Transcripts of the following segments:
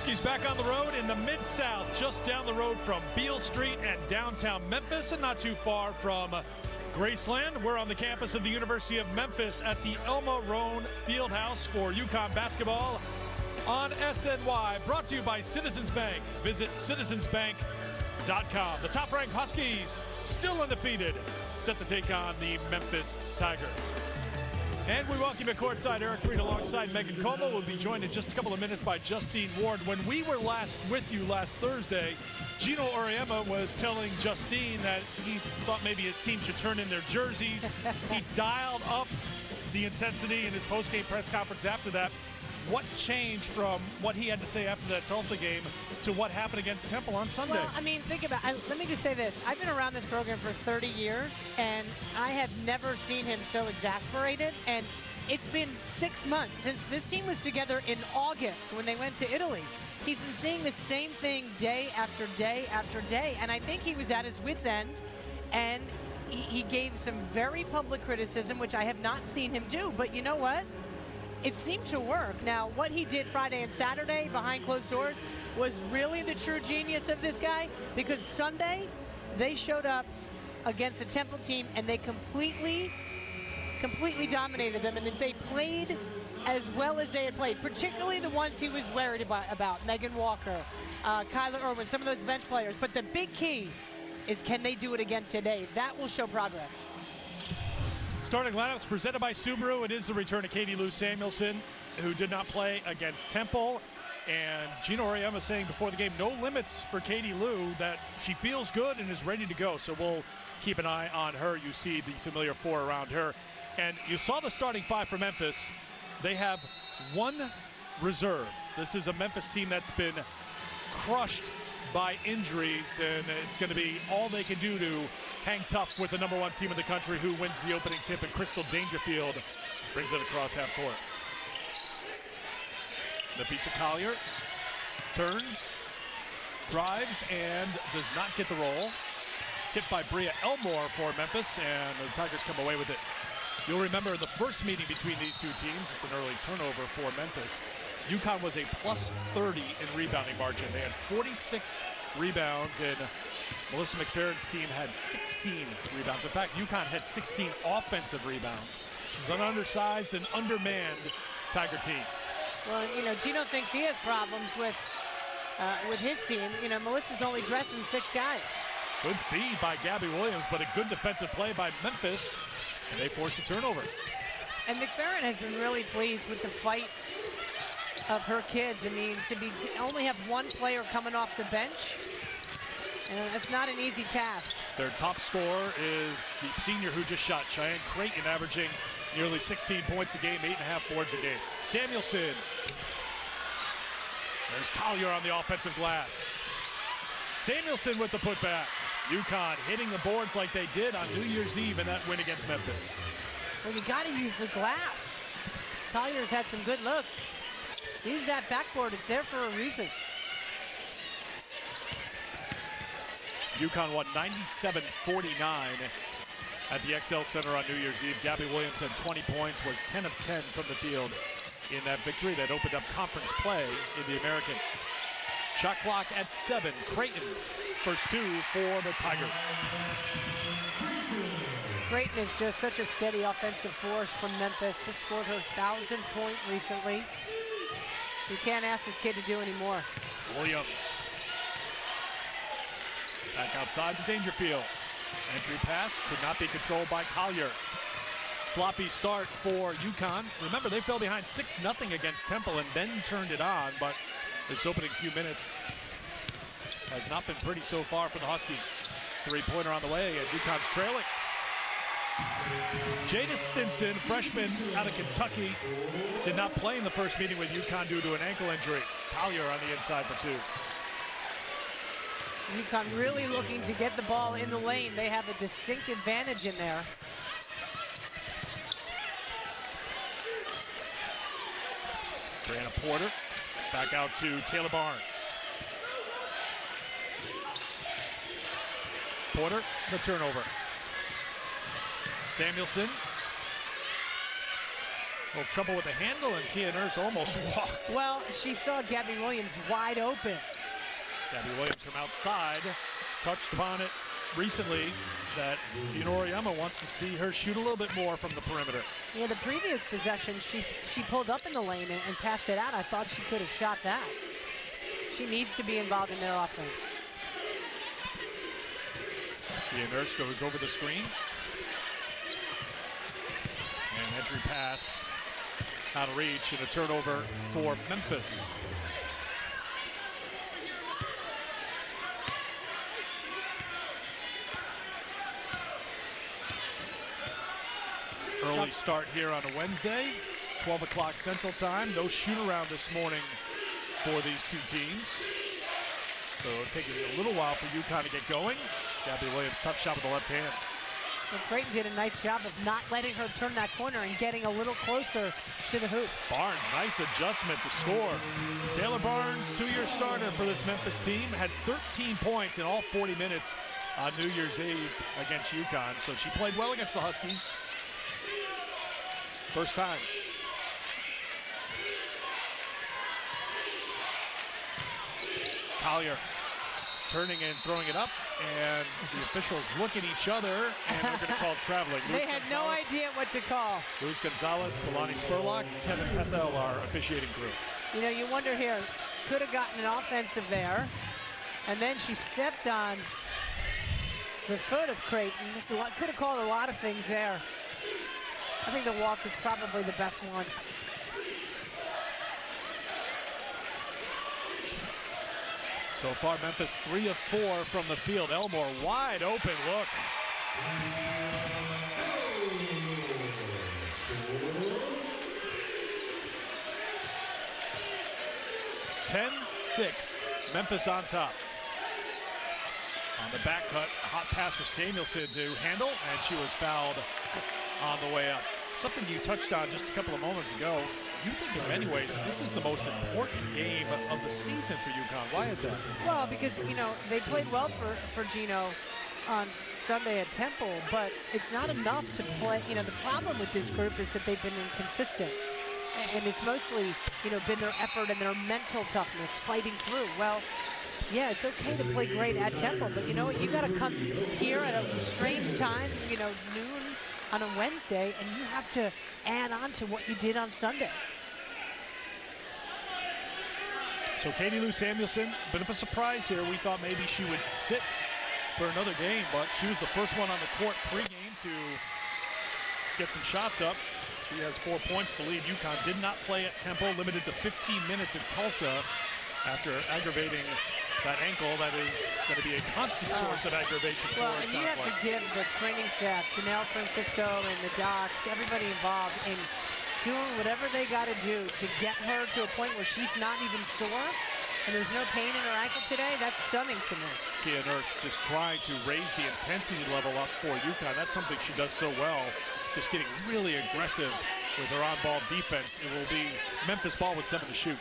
Huskies back on the road in the Mid-South, just down the road from Beale Street and downtown Memphis, and not too far from Graceland. We're on the campus of the University of Memphis at the Elma Roane Fieldhouse for UConn basketball on SNY. Brought to you by Citizens Bank. Visit citizensbank.com. The top-ranked Huskies, still undefeated, set to take on the Memphis Tigers. And we welcome you courtside. Eric Reed alongside Megan Como. Will be joined in just a couple of minutes by Justine Ward. When we were last with you last Thursday, Gino Auriemma was telling Justine that he thought maybe his team should turn in their jerseys. He dialed up the intensity in his post-game press conference after that. What changed from what he had to say after that Tulsa game to what happened against Temple on Sunday? Well, I mean, think about it. Let me just say this. I've been around this program for 30 years, and I have never seen him so exasperated. And it's been 6 months since this team was together in August when they went to Italy. He's been seeing the same thing day after day after day, and I think he was at his wit's end, and he gave some very public criticism, which I have not seen him do. But you know what? It seemed to work. Now, what he did Friday and Saturday behind closed doors was really the true genius of this guy, because Sunday they showed up against a Temple team and they completely dominated them, and they played as well as they had played, particularly the ones he was worried about, Megan Walker, Kyler Irwin, some of those bench players. But the big key is, can they do it again today? That will show progress. Starting lineups presented by Subaru. It is the return of Katie Lou Samuelson, who did not play against Temple. And Gino Auriemma saying before the game, no limits for Katie Lou, that she feels good and is ready to go. So we'll keep an eye on her. You see the familiar four around her. And you saw the starting five for Memphis. They have one reserve. This is a Memphis team that's been crushed by injuries, and it's going to be all they can do to hang tough with the #1 team in the country, who wins the opening tip, and Crystal Dangerfield brings it across half court. Napisa Collier turns, drives, and does not get the roll. Tipped by Bria Elmore for Memphis, and the Tigers come away with it. You'll remember the first meeting between these two teams, it's an early turnover for Memphis. UConn was a plus 30 in rebounding margin. They had 46 rebounds, and Melissa McFerrin's team had 16 rebounds. In fact, UConn had 16 offensive rebounds. This is an undersized and undermanned Tiger team. Well, you know, Gino thinks he has problems with his team. You know, Melissa's only dressing 6 guys. Good feed by Gabby Williams, but a good defensive play by Memphis, and they force a turnover. And McFerrin has been really pleased with the fight of her kids. I mean, to only have one player coming off the bench, it's not an easy task. Their top scorer is the senior who just shot, Cheyenne Creighton, averaging nearly 16 points a game, 8.5 boards a game. Samuelson. There's Collier on the offensive glass. Samuelson with the putback. UConn hitting the boards like they did on New Year's Eve in that win against Memphis. Well, you got to use the glass. Collier's had some good looks. Use that backboard. It's there for a reason. UConn won 97-49 at the XL Center on New Year's Eve. Gabby Williams had 20 points, was 10 of 10 from the field in that victory that opened up conference play in the American. Shot clock at 7. Creighton, first 2 for the Tigers. Creighton is just such a steady offensive force from Memphis. Just scored her 1,000th point recently. You can't ask this kid to do any more. Williams. Back outside to Dangerfield. Entry pass could not be controlled by Collier. Sloppy start for UConn. Remember, they fell behind 6-0 against Temple and then turned it on, but this opening few minutes has not been pretty so far for the Huskies. 3-pointer on the way, and UConn's trailing. Jada Stinson, freshman out of Kentucky, did not play in the first meeting with UConn due to an ankle injury. Collier on the inside for 2. UConn really looking to get the ball in the lane. They have a distinct advantage in there. Brianna Porter back out to Taylor Barnes. Porter, the turnover. Samuelson A little trouble with the handle, and Kia Nurse almost walked. Well, she saw Gabby Williams wide open. Gabby Williams from outside touched upon it recently that Gina Oriema wants to see her shoot a little bit more from the perimeter. Yeah, the previous possession, she pulled up in the lane and passed it out. I thought she could have shot that. She needs to be involved in their offense. Kia Nurse goes over the screen. And entry pass out of reach, and a turnover for Memphis. Early start here on a Wednesday, 12 o'clock Central Time. No shoot-around this morning for these two teams. So it'll take a little while for UConn to get going. Gabby Williams, tough shot with the left hand. Well, Creighton did a nice job of not letting her turn that corner and getting a little closer to the hoop. Barnes, nice adjustment to score. Taylor Barnes, two-year starter for this Memphis team, had 13 points in all 40 minutes on New Year's Eve against UConn. So she played well against the Huskies. First time. Collier turning and throwing it up, and the officials look at each other, and they're going to call traveling. They had no idea what to call. Luis Gonzalez, Milani Spurlock, Kevin Pethel, our officiating crew. You know, you wonder here, could have gotten an offensive there, and then she stepped on the foot of Creighton. Could have called a lot of things there. I think the walk is probably the best one. So far, Memphis 3 of 4 from the field. Elmore wide open look. (10-6). Memphis on top. On the back cut, hot pass for Samuelson to handle, and she was fouled on the way up. Something you touched on just a couple of moments ago. You think in many ways this is the most important game of the season for UConn. Why is that? Well, because, you know, they played well for Gino on Sunday at Temple, but it's not enough to play. You know, the problem with this group is that they've been inconsistent. And it's mostly, you know, been their effort and their mental toughness fighting through. Well, yeah, it's okay to play great at Temple, but you know what? You got to come here at a strange time, you know, noon on a Wednesday, and you have to add on to what you did on Sunday. So Katie Lou Samuelson, bit of a surprise here. We thought maybe she would sit for another game, but she was the first one on the court pregame to get some shots up. She has 4 points to lead. UConn did not play at Temple, limited to 15 minutes in Tulsa after aggravating that ankle. That is going to be a constant source of aggravation for her. Well, you have to give the training staff, Janelle Francisco and the docs, everybody involved in doing whatever they got to do to get her to a point where she's not even sore and there's no pain in her ankle today. That's stunning to me. Kia Nurse just trying to raise the intensity level up for UConn. That's something she does so well, just getting really aggressive with her on-ball defense. It will be Memphis ball with 7 to shoot.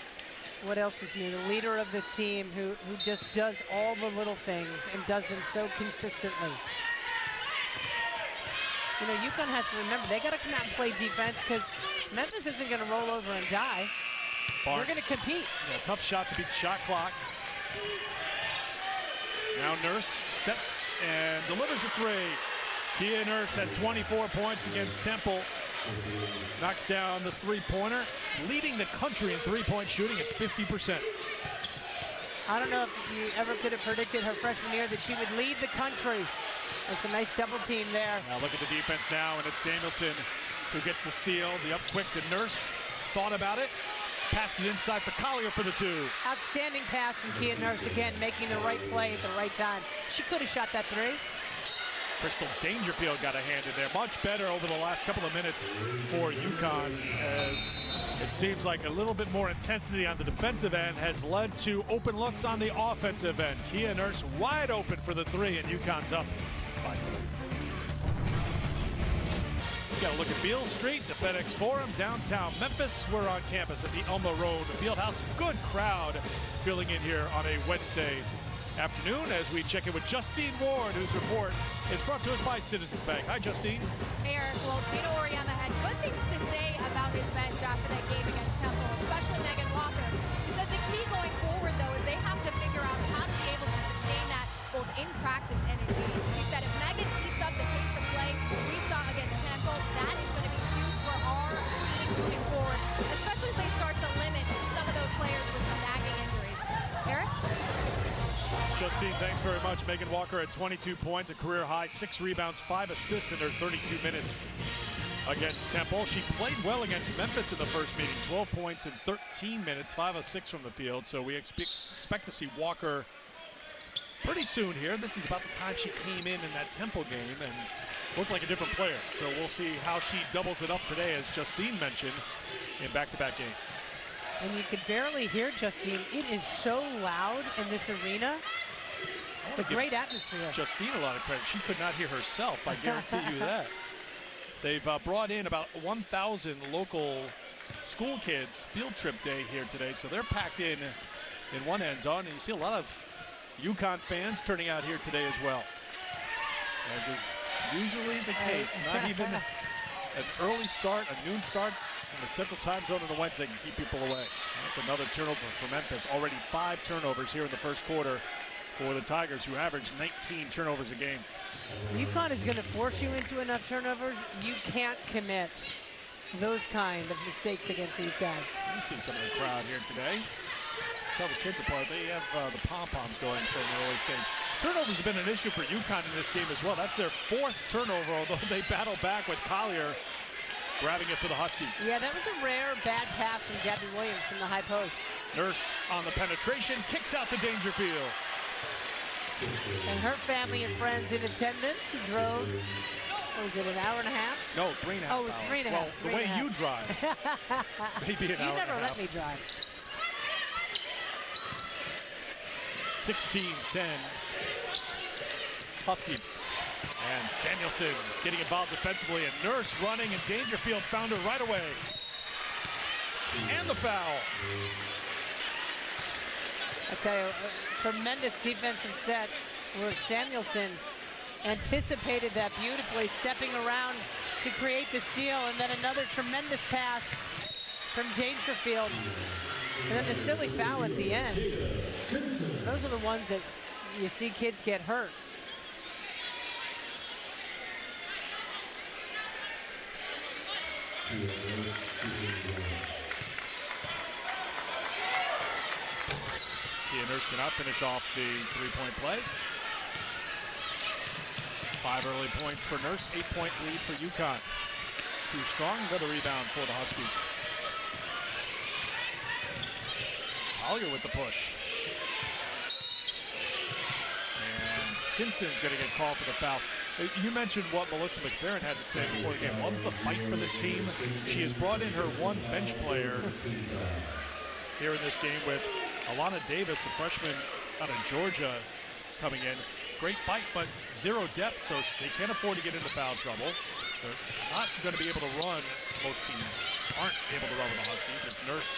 What else is new? The leader of this team who just does all the little things and does them so consistently. You know, UConn has to remember, they got to come out and play defense because Memphis isn't going to roll over and die. Barnes. They're going to compete. Yeah, tough shot to beat the shot clock. Now Nurse sets and delivers a 3. Kia Nurse had 24 points against Temple. Knocks down the three-pointer, leading the country in three-point shooting at 50%. I don't know if you ever could have predicted her freshman year that she would lead the country. There's a nice double team there. Now look at the defense now, and it's Samuelson who gets the steal. The up quick to Nurse. Thought about it. Passed it inside for Collier for the 2. Outstanding pass from Kia Nurse, again, making the right play at the right time. She could have shot that 3. Crystal Dangerfield got a hand in there. Much better over the last couple of minutes for UConn, as it seems like a little bit more intensity on the defensive end has led to open looks on the offensive end. Kia Nurse wide open for the 3, and UConn's up by 3. We got a look at Beale Street, the FedEx Forum, downtown Memphis. We're on campus at the Elma Road Fieldhouse. Good crowd filling in here on a Wednesday afternoon as we check in with Justine Ward, whose report is brought to us by Citizens Bank. Hi, Justine. Hey, Eric. Well, Gino Auriemma had good things to say about his bench after that game against Temple, especially Megan Walker. He said the key going forward, though, is they have to figure out how to be able to sustain that both in practice and in games. He said if Megan keeps up the pace of play we saw against Temple, that is going to be huge for our team moving forward, especially as they start to limit some of those players with some nagging injuries. Eric? Justine, thanks very much. Megan Walker at 22 points, a career high, 6 rebounds, 5 assists in her 32 minutes against Temple. She played well against Memphis in the first meeting, 12 points in 13 minutes, 5 of 6 from the field. So we expect to see Walker pretty soon here. This is about the time she came in that Temple game and looked like a different player. So we'll see how she doubles it up today, as Justine mentioned, in back-to-back games. And you could barely hear Justine. It is so loud in this arena. It's a great atmosphere. Justine a lot of credit. She could not hear herself, I guarantee you that. They've brought in about 1,000 local school kids field trip day here today, so they're packed in one end zone, and you see a lot of UConn fans turning out here today as well, as is usually the case. Not even an early start, a noon start in the Central Time Zone on the Wednesday can keep people away. That's another turnover for Memphis. Already 5 turnovers here in the first quarter for the Tigers, who average 19 turnovers a game. UConn is going to force you into enough turnovers. You can't commit those kind of mistakes against these guys. You see some of the crowd here today. Tell the kids apart. They have the pom-poms going from the early stage. Turnovers have been an issue for UConn in this game as well. That's their 4th turnover, although they battle back with Collier grabbing it for the Huskies. Yeah, that was a rare bad pass from Gabby Williams from the high post. Nurse on the penetration, kicks out to Dangerfield. And her family and friends in attendance who drove, what was it, an hour and a half? No, 3.5 hours. Oh, it was 3.5. Well, the way you drive, maybe an hour and a half. You never let me drive. 16-10. Huskies. And Samuelson getting involved defensively, and Nurse running, and Dangerfield found her right away. And the foul. I tell you, a tremendous defensive set where Samuelson anticipated that beautifully, stepping around to create the steal, and then another tremendous pass from Dangerfield. And then the silly foul at the end. Those are the ones that you see kids get hurt. Kia Nurse cannot finish off the 3-point play. 5 early points for Nurse, 8-point lead for UConn. Too strong, another rebound for the Huskies. Collier with the push. And Stinson's going to get called for the foul. You mentioned what Melissa McFerrin had to say before the game. Loves the fight for this team. She has brought in her one bench player here in this game with Alana Davis, a freshman out of Georgia, coming in. Great fight, but 0 depth, so they can't afford to get into foul trouble. They're not going to be able to run. Most teams aren't able to run with the Huskies. As Nurse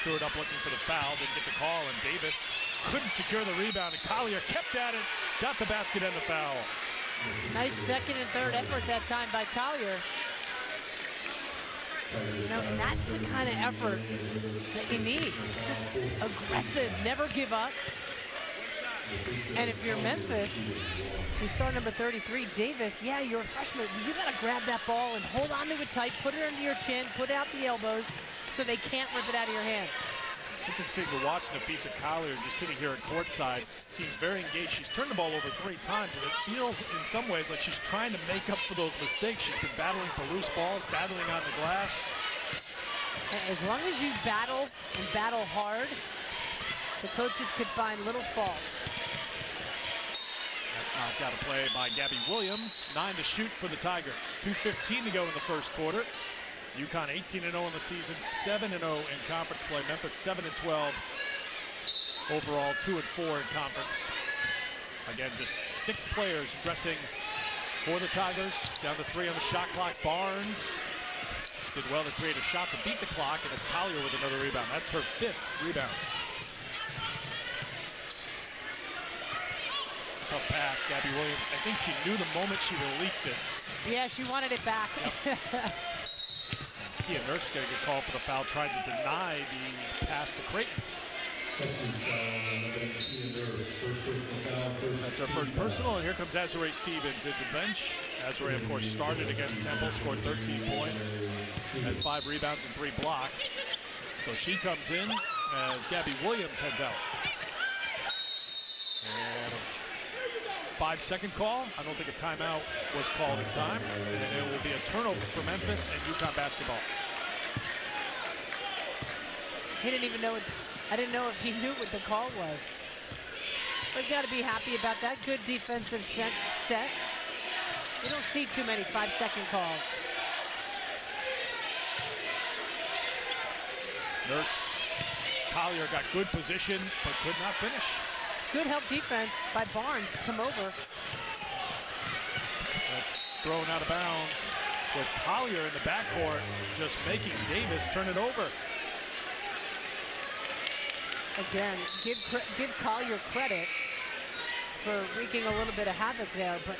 threw it up looking for the foul, didn't get the call, and Davis couldn't secure the rebound, and Collier kept at it, got the basket and the foul. Nice second and third effort that time by Collier. You know, and that's the kind of effort that you need. Just aggressive, never give up. And if you're Memphis, you start number 33, Davis, yeah, you're a freshman. You got to grab that ball and hold on to it tight, put it under your chin, put out the elbows so they can't rip it out of your hands. It's interesting to watch Nafisa Collier just sitting here at courtside. Seems very engaged. She's turned the ball over 3 times, and it feels in some ways like she's trying to make up for those mistakes. She's been battling for loose balls, battling on the glass. As long as you battle and battle hard, the coaches could find little fault. That's knocked out a play by Gabby Williams. 9 to shoot for the Tigers. 2:15 to go in the first quarter. UConn 18-0 in the season, 7-0 in conference play. Memphis 7-12 overall, 2-4 in conference. Again, just 6 players dressing for the Tigers. Down to 3 on the shot clock. Barnes did well to create a shot to beat the clock, and it's Collier with another rebound. That's her 5th rebound. Tough pass, Gabby Williams. I think she knew the moment she released it. Yeah, she wanted it back. Yep. Kia Nurse getting a call for the foul, trying to deny the pass to Creighton. That's our first personal, and here comes Azuré Stevens into bench. Azuré, of course, started against Temple, scored 13 points, had 5 rebounds and 3 blocks. So she comes in as Gabby Williams heads out. And a 5-second call. I don't think a timeout was called in time, and it will be a turnover for Memphis and UConn basketball. He didn't even know it. I didn't know if he knew what the call was. We've got to be happy about that. Good defensive set. We don't see too many 5-second calls. Nurse Collier got good position, but could not finish. Good help defense by Barnes. Come over. That's thrown out of bounds with Collier in the backcourt, just making Davis turn it over. Again, give Collier credit for wreaking a little bit of havoc there, but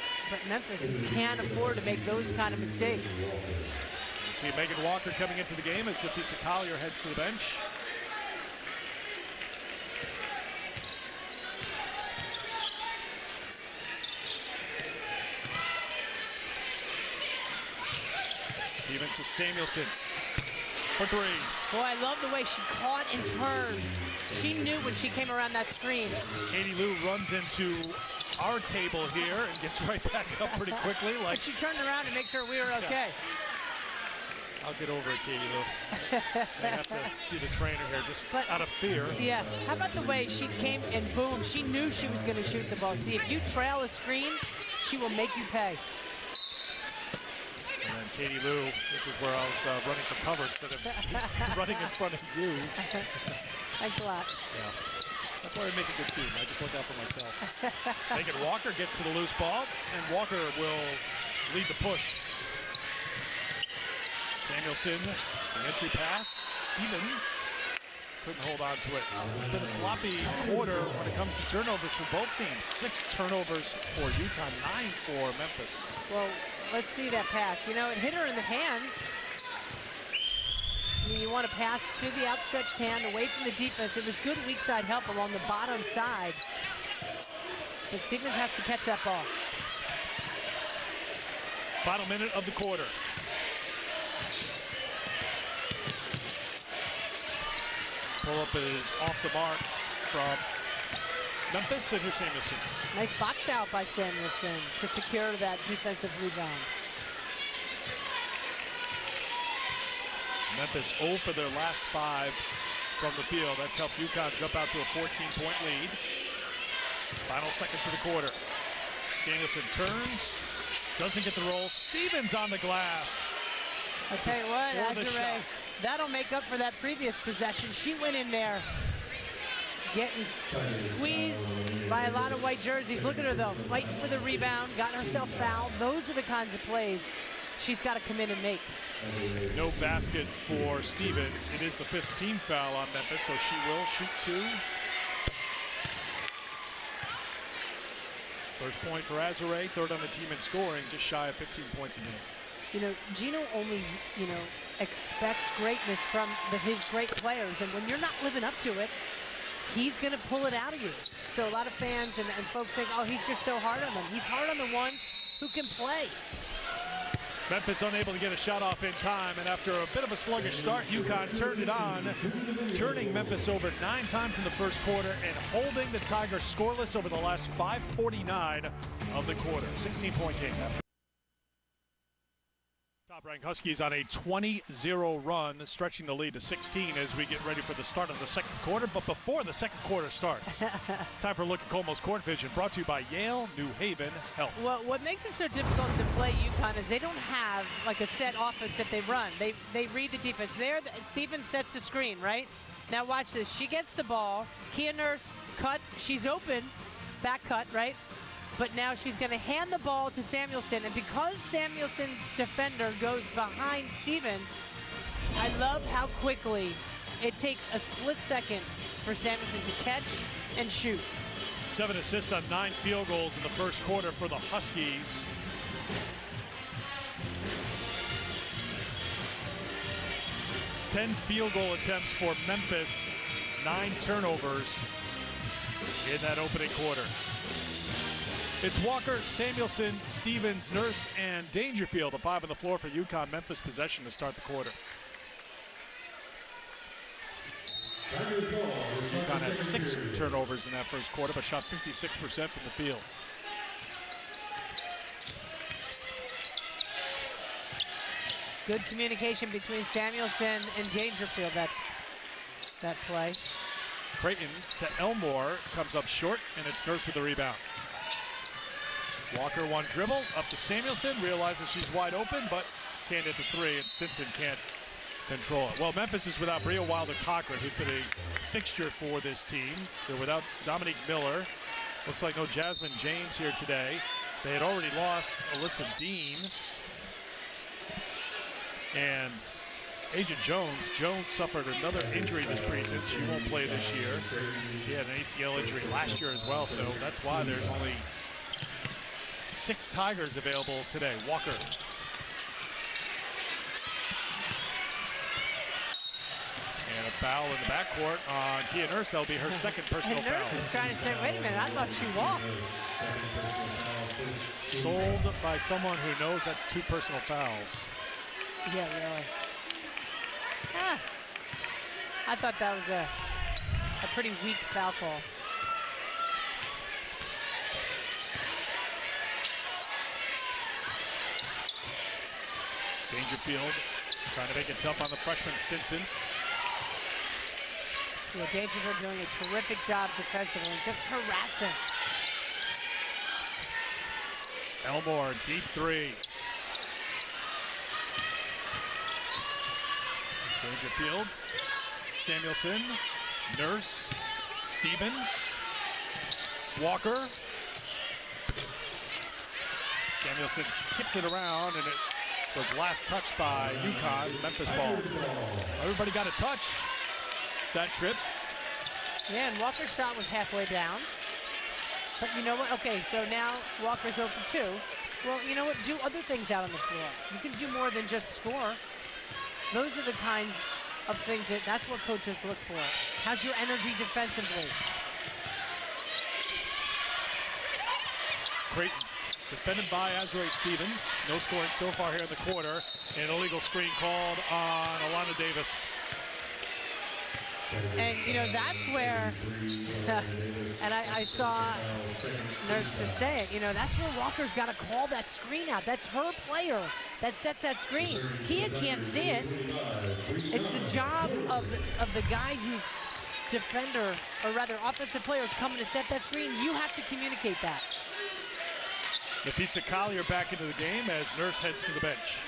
Memphis can't afford to make those kind of mistakes. You see Megan Walker coming into the game as Nafisa Collier heads to the bench. Stevens to Samuelson for 3. Boy, I love the way she caught and turned. She knew when she came around that screen. Katie Lou runs into our table here and gets right back up pretty quickly. Like but she turned around to make sure we were okay. Yeah. I'll get over it, Katie Lou. They have to see the trainer here just out of fear. Yeah, how about the way she came and boom, she knew she was going to shoot the ball. See, if you trail a screen, she will make you pay. And then Katie Lou, this is where I was running for cover instead of running in front of you. Thanks a lot. Yeah, that's why we make a good team. I just look out for myself. Megan Walker gets to the loose ball, and Walker will lead the push. Samuelson, the entry pass. Stevens couldn't hold on to it. It's been a sloppy quarter when it comes to turnovers for both teams. 6 turnovers for UConn, 9 for Memphis. Well, let's see that pass. You know, it hit her in the hands. I mean, you want to pass to the outstretched hand away from the defense. It was good weak side help along the bottom side. But Stevens has to catch that ball. Final minute of the quarter. Pull-up is off the mark from Memphis, and here's Samuelson. Nice box out by Samuelson to secure that defensive rebound. Memphis 0 for their last 5 from the field. That's helped UConn jump out to a 14-point lead. Final seconds of the quarter. Samuelson turns, doesn't get the roll. Stevens on the glass. I'll tell you what, Azuré, that'll make up for that previous possession. She went in there getting squeezed by a lot of white jerseys. Look at her, though, fighting for the rebound, got herself fouled. Those are the kinds of plays she's got to come in and make. No basket for Stevens. It is the 5th team foul on Memphis, so she will shoot 2. First point for Azuré, 3rd on the team in scoring, just shy of 15 points a game. You know, Gino only, expects greatness from his great players, and when you're not living up to it, he's going to pull it out of you. So a lot of fans and folks think, oh, he's just so hard on them. He's hard on the ones who can play. Memphis unable to get a shot off in time, and after a bit of a sluggish start, UConn turned it on, turning Memphis over 9 times in the first quarter and holding the Tigers scoreless over the last 5:49 of the quarter. 16-point game after. Top-ranked Huskies on a 20-0 run, stretching the lead to 16 as we get ready for the start of the second quarter. But before the second quarter starts, time for a look at Como's Court Vision, brought to you by Yale New Haven Health. Well, what makes it so difficult to play UConn is they don't have like a set offense that they run. They read the defense. There, Stevens sets the screen, right? Now watch this. She gets the ball. Kia Nurse cuts. She's open. Back cut, right? But now she's going to hand the ball to Samuelson, and because Samuelson's defender goes behind Stevens, I love how quickly it takes a split second for Samuelson to catch and shoot. 7 assists on 9 field goals in the first quarter for the Huskies. Ten field goal attempts for Memphis, 9 turnovers in that opening quarter. It's Walker, Samuelson, Stevens, Nurse, and Dangerfield, the 5 on the floor for UConn. Memphis possession to start the quarter. UConn had 6 turnovers in that first quarter, but shot 56% from the field. Good communication between Samuelson and Dangerfield that play. Creighton to Elmore, comes up short, and it's Nurse with the rebound. Walker one dribble, up to Samuelson, realizes she's wide open, but can't hit the 3, and Stinson can't control it. Well, Memphis is without Bria Wilder-Cochran, who's been a fixture for this team. They're without Dominique Miller. Looks like no Jasmine James here today. They had already lost Alyssa Dean and Agent Jones. Jones suffered another injury this preseason. She won't play this year. She had an ACL injury last year as well, so that's why there's only 6 Tigers available today. Walker. And a foul in the backcourt on Kia Nurse. That'll be her second personal and foul. Nurse is trying to say, wait a minute, I thought she walked. Sold by someone who knows that's 2 personal fouls. Yeah, really. I thought that was a pretty weak foul call. Dangerfield trying to make it tough on the freshman Stinson. Yeah, Dangerfield doing a terrific job defensively, just harassing. Elmore, deep 3. Dangerfield, Samuelson, Nurse, Stevens, Walker. Samuelson tipped it around, and it was last touched by UConn. Memphis ball. Everybody got a touch that trip. Yeah, and Walker's shot was halfway down. But you know what? Okay, so now Walker's 0 for 2. Well, you know what? Do other things out on the floor. You can do more than just score. Those are the kinds of things that's what coaches look for. How's your energy defensively? Creighton defended by Azrae Stevens. No scoring so far here in the quarter. An illegal screen called on Alana Davis. And, you know, that's where, and I saw Nurse just say it, you know, that's where Walker's got to call that screen out. That's her player that sets that screen. Kia can't see it. It's the job of the guy who's defender, or rather offensive player, is coming to set that screen. You have to communicate that. Nafisa Collier back into the game as Nurse heads to the bench.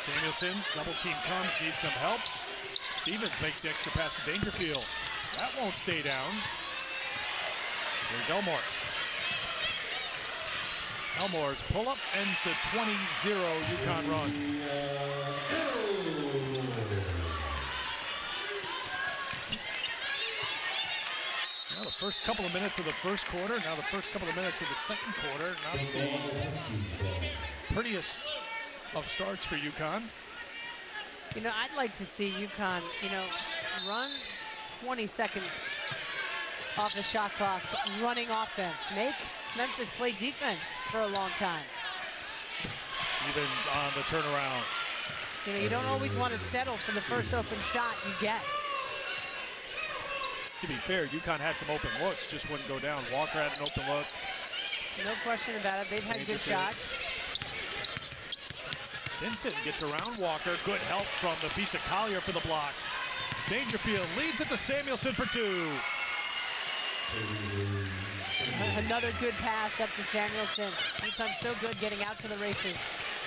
Samuelson, double team comes, needs some help. Stevens makes the extra pass to Dangerfield. That won't stay down. Here's Elmore. Elmore's pull-up ends the 20-0 UConn run. Now the first couple of minutes of the first quarter, now the first couple of minutes of the second quarter. Not the prettiest of starts for UConn. You know, I'd like to see UConn, you know, run 20 seconds off the shot clock, running offense. Make Memphis play defense for a long time. Stevens on the turnaround. You know, you don't always want to settle for the first open shot you get. To be fair, UConn had some open looks, just wouldn't go down. Walker had an open look. No question about it. They've had good shots. Stinson gets around Walker. Good help from Nafisa Collier for the block. Dangerfield leads it to Samuelson for 2. Another good pass up to Samuelson. UConn's so good getting out to the races.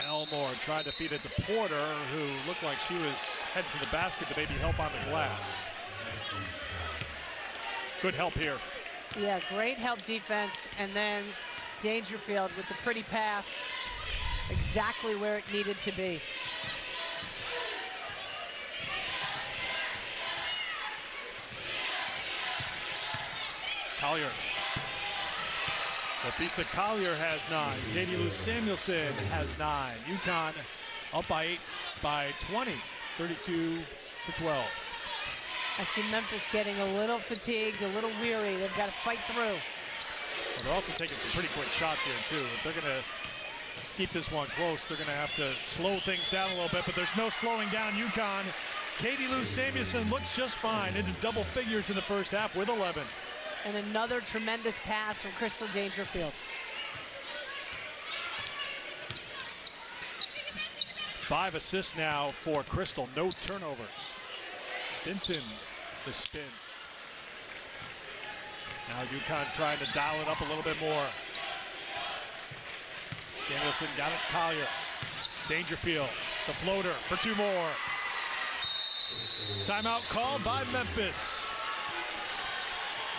Elmore tried to feed it to Porter, who looked like she was heading to the basket to maybe help on the glass. Good help here. Yeah, great help defense. And then Dangerfield with the pretty pass. Exactly where it needed to be. Collier. Memphis Collier has 9. Katie Lou Samuelson has 9. UConn up by 8 by 20, 32-12. I see Memphis getting a little fatigued, a little weary. They've got to fight through. Well, they're also taking some pretty quick shots here, too. If they're going to keep this one close, they're going to have to slow things down a little bit, but there's no slowing down UConn. Katie Lou Samuelson looks just fine into double figures in the first half with 11. And another tremendous pass from Crystal Dangerfield. 5 assists now for Crystal, no turnovers. Stinson, the spin. Now UConn trying to dial it up a little bit more. Samuelson got it to Collier. Dangerfield, the floater for 2 more. Timeout called by Memphis.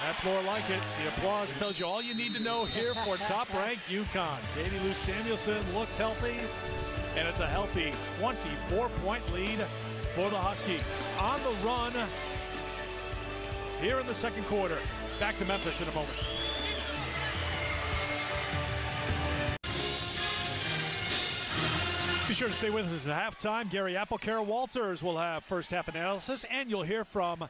That's more like it. The applause tells you all you need to know here for top-ranked UConn. Katie Lou Samuelson looks healthy, and it's a healthy 24-point lead for the Huskies. On the run here in the second quarter. Back to Memphis in a moment. Be sure to stay with us at halftime. Gary Applecare Walters will have first half analysis, and you'll hear from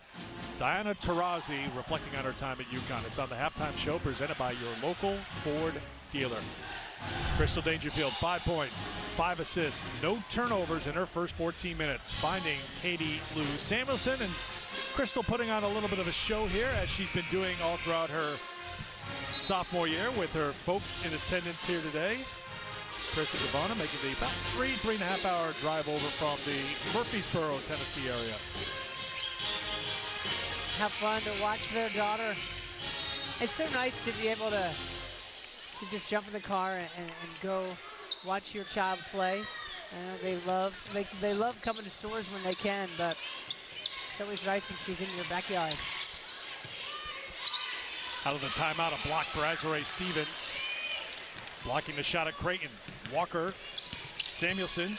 Diana Taurasi reflecting on her time at UConn. It's on the halftime show presented by your local Ford dealer. Crystal Dangerfield, 5 points, 5 assists, no turnovers in her first 14 minutes, finding Katie Lou Samuelson, and Crystal putting on a little bit of a show here as she's been doing all throughout her sophomore year with her folks in attendance here today. Chris and Giovanna making the about 3.5 hour drive over from the Murfreesboro, Tennessee area. Have fun to watch their daughter. It's so nice to be able to just jump in the car and go watch your child play. They love coming to stores when they can, but it's always nice when she's in your backyard. Out of the timeout, a block for Azure Stevens. Blocking the shot at Creighton. Walker, Samuelson.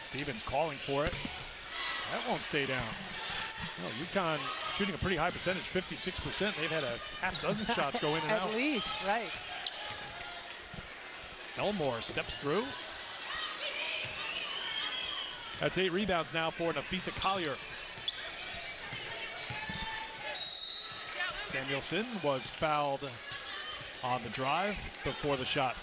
Stevens calling for it. That won't stay down. Well, UConn shooting a pretty high percentage, 56%. They've had a half dozen shots go in and out. At least, right. Elmore steps through. That's 8 rebounds now for Memphis Collier. Samuelson was fouled on the drive before the shot.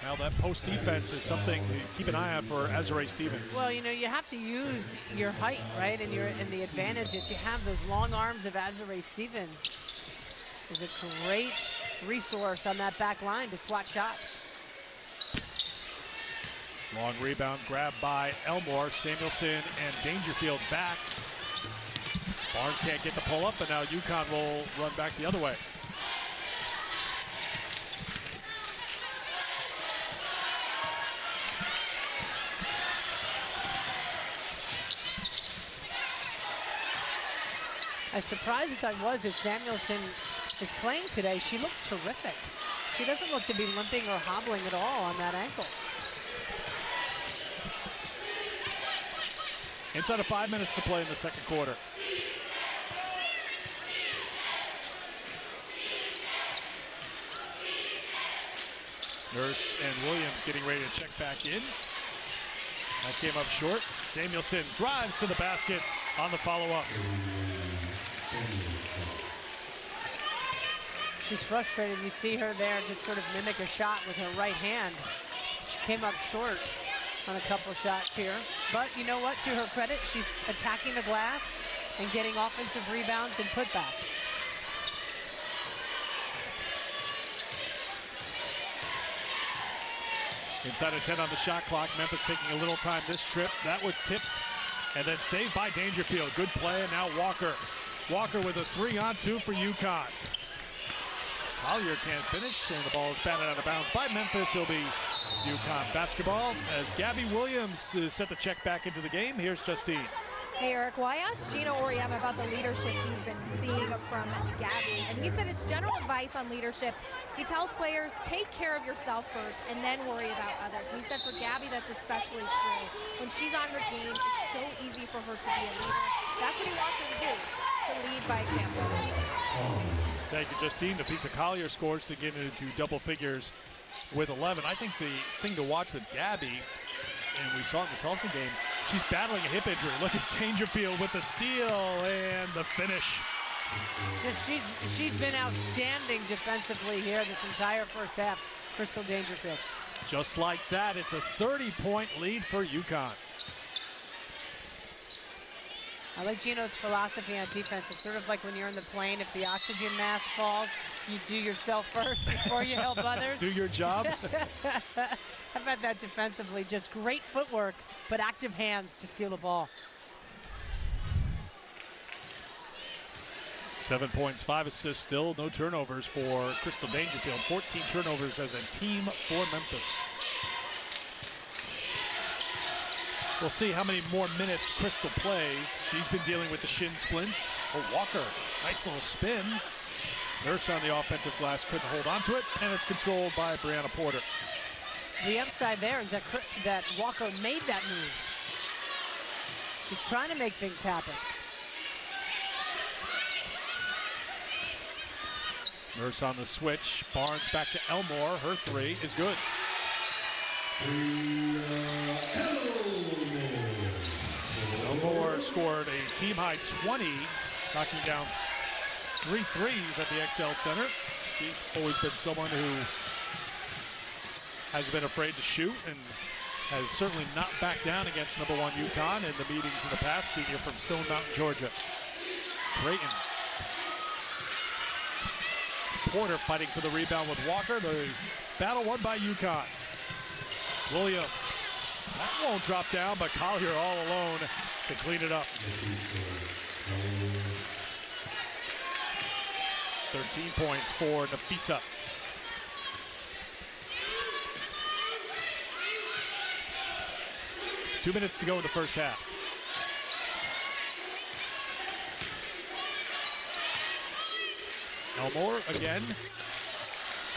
Now that post defense is something to keep an eye on for Azure Stevens. Well, you know, you have to use your height, right? And the advantage that you have, those long arms of Azure Stevens is a great resource on that back line to swat shots. Long rebound grabbed by Elmore. Samuelson and Dangerfield back. Barnes can't get the pull up, and now UConn will run back the other way. As surprised as I was that Samuelson is playing today, she looks terrific. She doesn't look to be limping or hobbling at all on that ankle. Inside of 5 minutes to play in the second quarter. Nurse and Williams getting ready to check back in. That came up short. Samuelson drives to the basket on the follow-up. She's frustrated. You see her there just sort of mimic a shot with her right hand. She came up short on a couple shots here. But you know what? To her credit, she's attacking the glass and getting offensive rebounds and putbacks. Inside of 10 on the shot clock. Memphis taking a little time this trip. That was tipped and then saved by Dangerfield. Good play, and now Walker. Walker with a 3-on-2 for UConn. Collier can't finish, and the ball is batted out of bounds by Memphis. He'll be UConn basketball as Gabby Williams is set to check back into the game. Here's Justine. Hey, Eric, well, I asked Gino Auriemma about the leadership he's been seeing from Gabby, and he said his general advice on leadership, he tells players, take care of yourself first and then worry about others. And he said for Gabby, that's especially true. When she's on her game, it's so easy for her to be a leader. That's what he wants her to do, to lead by example. Thank you, Justine. Nafisa Collier scores to get into double figures with 11. I think the thing to watch with Gabby, and we saw it in the Tulsa game, she's battling a hip injury. Look at Dangerfield with the steal and the finish. She's been outstanding defensively here this entire first half, Crystal Dangerfield. Just like that, it's a 30-point lead for UConn. I like Gino's philosophy on defense. It's sort of like when you're in the plane, if the oxygen mask falls, you do yourself first before you help others. Do your job. How about that defensively? Just great footwork, but active hands to steal the ball. 7 points, 5 assists, still no turnovers for Crystal Dangerfield. 14 turnovers as a team for Memphis. We'll see how many more minutes Crystal plays. She's been dealing with the shin splints. Oh, Walker, nice little spin. Nurse on the offensive glass couldn't hold on to it, and it's controlled by Brianna Porter. The upside there is that Walker made that move. She's trying to make things happen. Nurse on the switch. Barnes back to Elmore. Her three is good. Elmore scored a team-high 20, knocking down 3 threes at the XL Center. She's always been someone who has been afraid to shoot and has certainly not backed down against #1 UConn in the meetings in the past. Senior from Stone Mountain, Georgia. Creighton. Porter fighting for the rebound with Walker. The battle won by UConn. Williams. That won't drop down, but Collier all alone to clean it up. 13 points for Nafisa. Two minutes to go in the first half. Elmore again.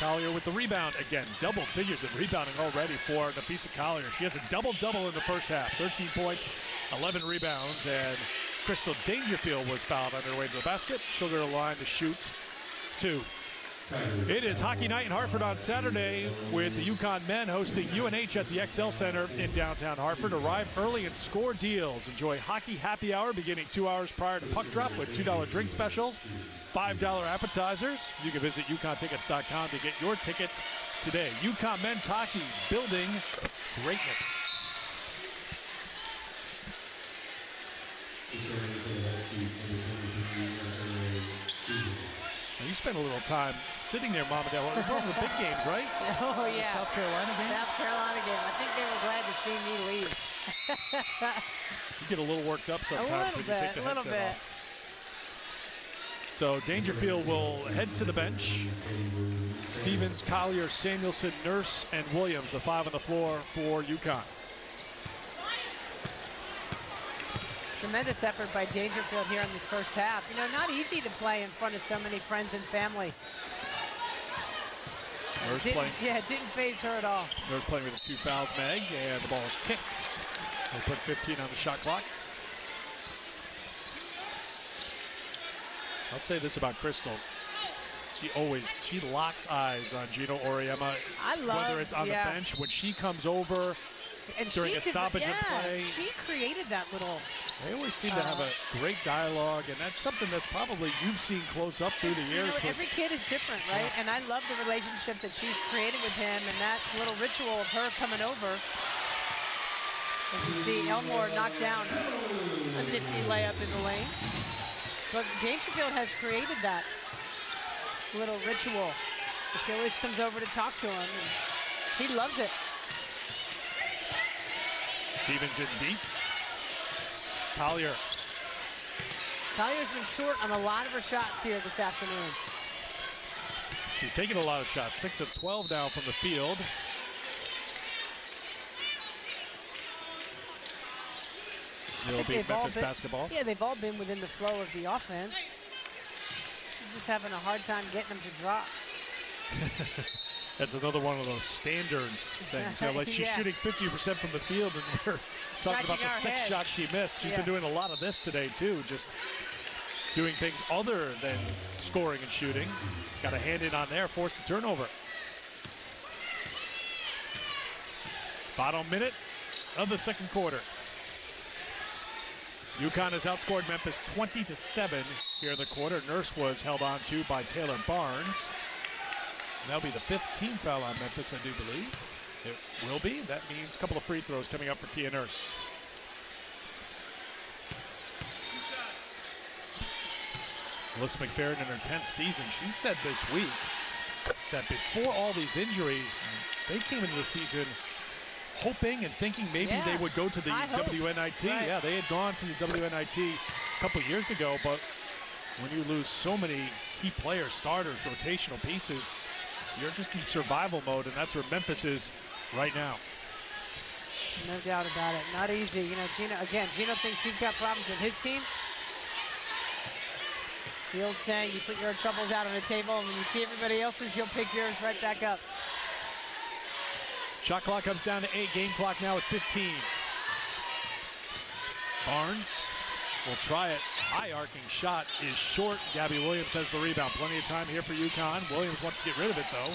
Collier with the rebound again. Double figures in rebounding already for Nafisa Collier. She has a double-double in the first half. 13 points, 11 rebounds, and Crystal Dangerfield was fouled on her way to the basket. She'll go to the line to shoot 2. It is hockey night in Hartford on Saturday with the UConn men hosting UNH at the XL Center in downtown Hartford. Arrive early and score deals. Enjoy hockey happy hour beginning 2 hours prior to puck drop with $2 drink specials, $5 appetizers. You can visit UConnTickets.com to get your tickets today. UConn men's hockey, building greatness. You spent a little time sitting there, Mom and Dad. We're going to the big games, right? Oh, yeah. The South Carolina game? South Carolina game. I think they were glad to see me leave. You get a little worked up sometimes when you take the headset off. So Dangerfield will head to the bench. Stevens, Collier, Samuelson, Nurse, and Williams, the 5 on the floor for UConn. Tremendous effort by Dangerfield here in this first half. You know, not easy to play in front of so many friends and family. Nurse playing. Yeah, it didn't faze her at all. Nurse playing with the 2 fouls, Meg, and the ball is kicked. We'll put 15 on the shot clock. I'll say this about Crystal. She locks eyes on Gino Oriema. Whether it's on the bench, when she comes over and during a stoppage in play. She created that little. They always seem to have a great dialogue, and that's something that's probably you've seen close up through the years. You know, every kid is different, right? Yeah. And I love the relationship that she's created with him and that little ritual of her coming over. As you see Elmore knock down a nifty layup in the lane. But Dangerfield has created that little ritual. She always comes over to talk to him, and he loves it. Stevens in deep. Collier. Collier's been short on a lot of her shots here this afternoon. She's taken a lot of shots, 6 of 12 now from the field. It'll be Memphis basketball. Yeah, they've all been within the flow of the offense. She's just having a hard time getting them to drop. That's another one of those standards things. You know, like she's shooting 50% from the field, and we're talking about the 6 shots she missed. She's been doing a lot of this today, too. Just doing things other than scoring and shooting. Got a hand in on there, forced a turnover. Final minute of the second quarter. UConn has outscored Memphis 20-7 here in the quarter. Nurse was held on to by Taylor Barnes. And that'll be the 5th team foul on Memphis, I do believe. It will be. That means a couple of free throws coming up for Kia Nurse. Melissa McFerrin in her 10th season, she said this week that before all these injuries, they came into the season hoping and thinking maybe they would go to the WNIT. Right. Yeah, they had gone to the WNIT a couple years ago, but when you lose so many key players, starters, rotational pieces, you're just in survival mode, and that's where Memphis is right now. No doubt about it. Not easy. You know, Gino thinks he's got problems with his team. The old saying, you put your troubles out on the table, and when you see everybody else's, you'll pick yours right back up. Shot clock comes down to 8. Game clock now at 15. Barnes will try it. High arcing shot is short. Gabby Williams has the rebound. Plenty of time here for UConn. Williams wants to get rid of it, though.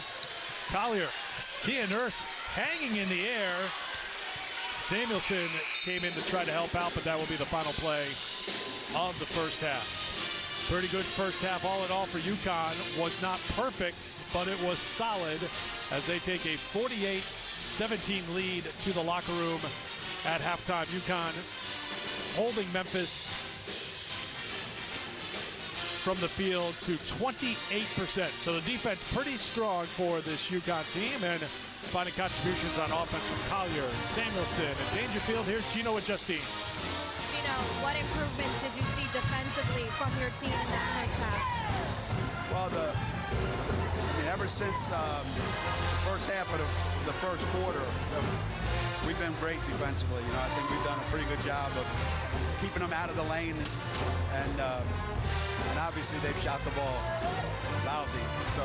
Collier, Kia Nurse hanging in the air. Samuelson came in to try to help out, but that will be the final play of the first half. Pretty good first half all in all for UConn. Was not perfect, but it was solid as they take a 48-17 lead to the locker room at halftime. UConn holding Memphis from the field to 28%. So the defense pretty strong for this UConn team, and finding contributions on offense from Collier and Samuelson and Dangerfield. Here's Gino and Justine. Gino, what improvements did you see defensively from your team in that first half? Well, ever since the first half of the first quarter, we've been great defensively. You know, I think we've done a pretty good job of keeping them out of the lane, and obviously they've shot the ball lousy. So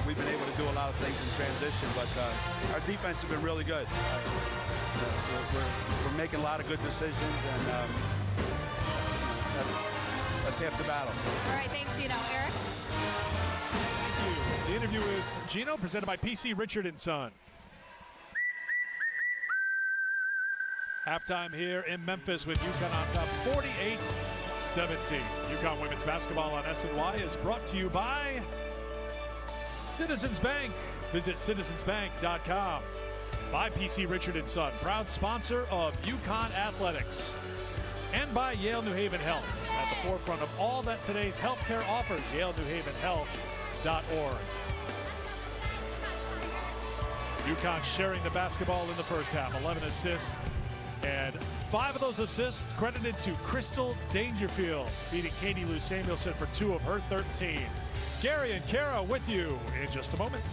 we've been able to do a lot of things in transition, but our defense has been really good. We're making a lot of good decisions, and that's half the battle. All right, thanks, Gino. Eric? Thank you. The interview with Gino presented by PC Richard & Son. Halftime here in Memphis with UConn on top 48-17. UConn women's basketball on SNY is brought to you by Citizens Bank. Visit citizensbank.com. By PC Richard & Son, proud sponsor of UConn Athletics. And by Yale New Haven Health, at the forefront of all that today's healthcare offers, YaleNewHavenHealth.org. UConn sharing the basketball in the first half, 11 assists, and 5 of those assists credited to Crystal Dangerfield, beating Katie Lou Samuelson for 2 of her 13. Gary and Kara with you in just a moment.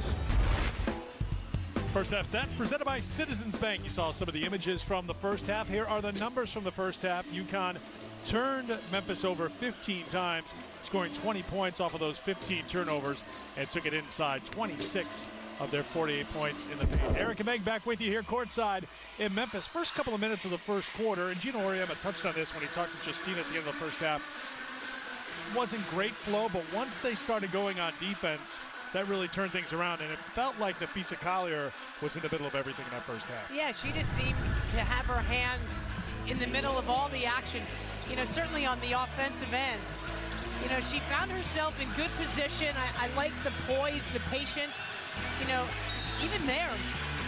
First half stats presented by Citizens Bank. You saw some of the images from the first half. Here are the numbers from the first half. UConn turned Memphis over 15 times, scoring 20 points off of those 15 turnovers, and took it inside 26 of their 48 points in the paint. Eric and Meg back with you here courtside in Memphis. First couple of minutes of the first quarter, and Gino Auriemma touched on this when he talked to Justine at the end of the first half. Wasn't great flow, but once they started going on defense, that really turned things around, and it felt like Nafisa Collier was in the middle of everything in that first half. Yeah, she just seemed to have her hands in the middle of all the action, you know, certainly on the offensive end. You know, she found herself in good position. I like the poise, the patience, you know, even there,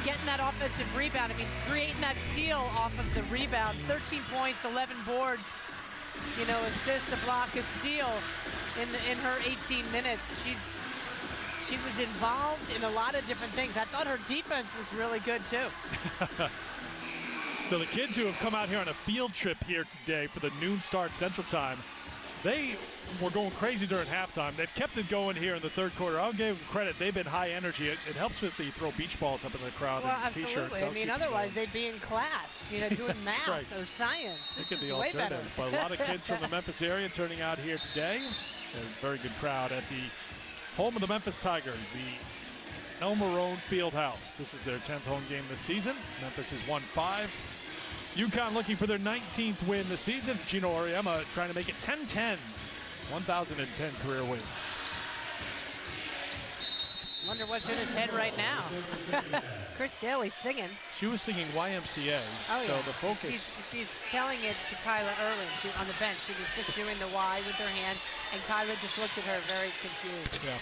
getting that offensive rebound. I mean, creating that steal off of the rebound, 13 points, 11 boards, you know, assist, a block, a steal in her 18 minutes. She was involved in a lot of different things. I thought her defense was really good, too. So the kids who have come out here on a field trip here today for the noon start Central Time, they were going crazy during halftime. They've kept it going here in the third quarter. I'll give them credit. They've been high energy. It helps if you throw beach balls up in the crowd and T-shirts. Absolutely. I mean, otherwise they'd be in class, you know, doing math right. or science. Look at the alternatives. But a lot of kids from the Memphis area turning out here today. There's a very good crowd at the home of the Memphis Tigers, the El Marone Fieldhouse. This is their 10th home game this season. Memphis has won 5. UConn looking for their 19th win this season. Gino Auriemma trying to make it 10-10 1,010 career wins. Wonder what's in his head right now. Chris Daly singing. She was singing YMCA, oh, so yeah. the focus. She's telling it to Kyla Irwin on the bench. She was just doing the Y with her hands, and Kyla just looked at her very confused. Yeah.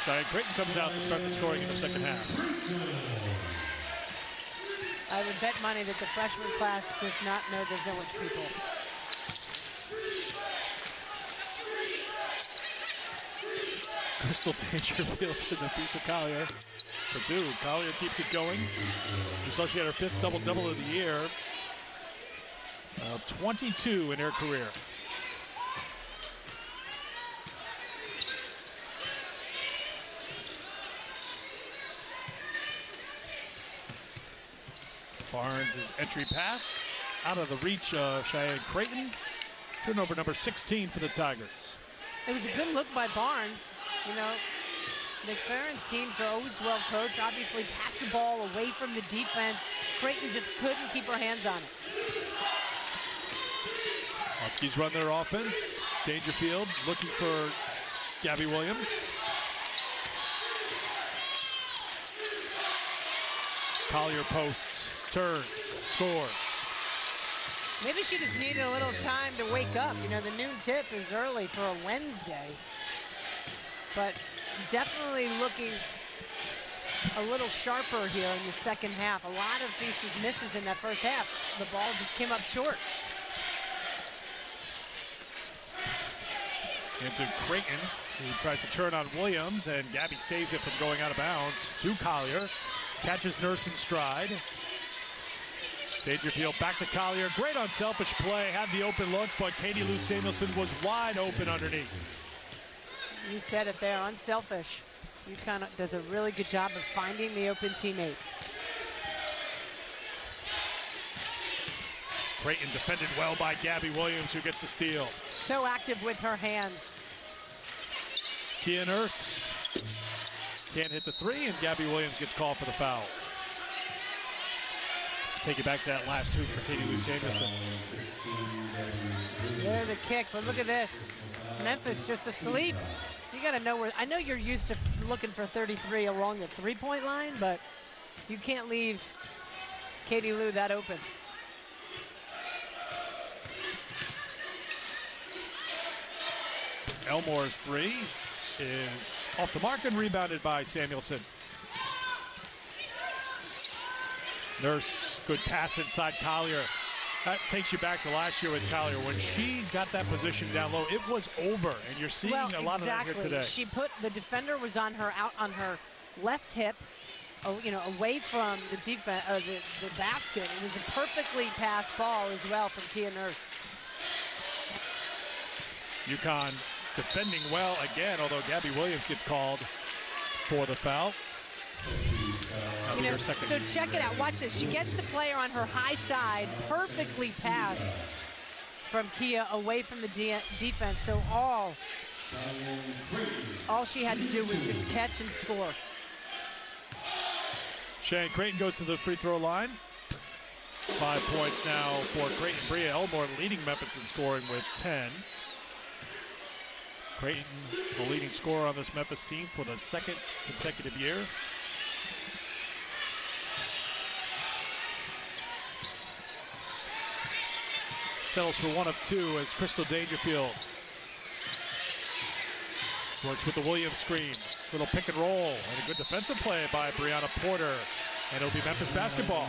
So Creighton comes out to start the scoring in the second half. I would bet money that the freshman class does not know the Village people. Crystal Dangerfield to Nafisa Collier for two. Collier keeps it going. We saw she had her 5th double-double of the year. 22 in her career. Barnes' entry pass out of the reach of Cheyenne Creighton. Turnover number 16 for the Tigers. It was a good look by Barnes. You know, McFerrin's teams are always well coached. Obviously, pass the ball away from the defense. Creighton just couldn't keep her hands on it. Huskies run their offense. Dangerfield looking for Gabby Williams. Collier posts, turns, scores. Maybe she just needed a little time to wake up. You know, the noon tip is early for a Wednesday. But definitely looking a little sharper here in the second half. A lot of pieces misses in that first half. The ball just came up short. Into Creighton, who tries to turn on Williams, and Gabby saves it from going out of bounds to Collier. Catches Nurse in stride. Dangerfield back to Collier. Great unselfish play. Had the open look, but Katie Lou Samuelson was wide open underneath. You said it there, unselfish. UConn does a really good job of finding the open teammate. Creighton defended well by Gabby Williams, who gets the steal. So active with her hands. Kia Nurse can't hit the three, and Gabby Williams gets called for the foul. Take it back to that last hoop for Katie Lou Samuelson. There's the kick, but look at this. Memphis just asleep. You got to know where. I know you're used to looking for 33 along the three-point line, but you can't leave Katie Lou that open. Elmore's three is off the mark and rebounded by Samuelson. Nurse, good pass inside Collier. That takes you back to last year with Collier. When she got that position down low, it was over, and you're seeing a lot of that here today. She put, the defender was on her, out on her left hip, you know, away from the defense, the basket. It was a perfectly passed ball as well from Kia Nurse. UConn defending well again, although Gabby Williams gets called for the foul. You know, so check it out. Watch this. She gets the player on her high side, perfectly passed from Kia away from the defense. So all she had to do was just catch and score. Cheyenne Creighton goes to the free throw line. 5 points now for Creighton. Bria Elmore leading Memphis in scoring with 10. Creighton, the leading scorer on this Memphis team for the second consecutive year. Settles for 1 of 2 as Crystal Dangerfield works with the Williams screen. Little pick and roll and a good defensive play by Brianna Porter. And it'll be Memphis basketball.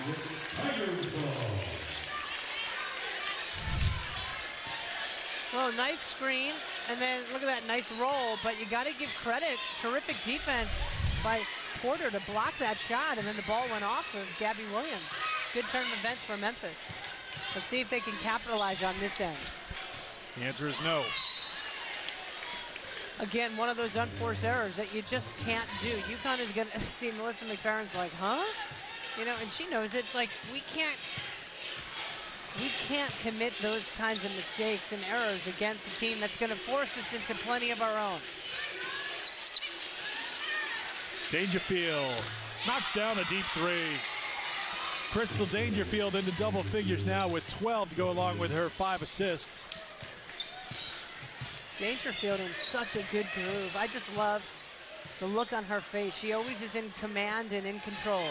Well, nice screen, and then look at that nice roll, but you got to give credit. Terrific defense by Porter to block that shot, and then the ball went off of Gabby Williams. Good turn of events for Memphis. Let's see if they can capitalize on this end. The answer is no. Again, one of those unforced errors that you just can't do. UConn is going to see Melissa McFerrin's like, huh? You know, and she knows it's like, we can't commit those kinds of mistakes and errors against a team that's going to force us into plenty of our own. Dangerfield knocks down a deep three. Crystal Dangerfield into double figures now with 12 to go along with her 5 assists. Dangerfield in such a good groove. I just love the look on her face. She always is in command and in control.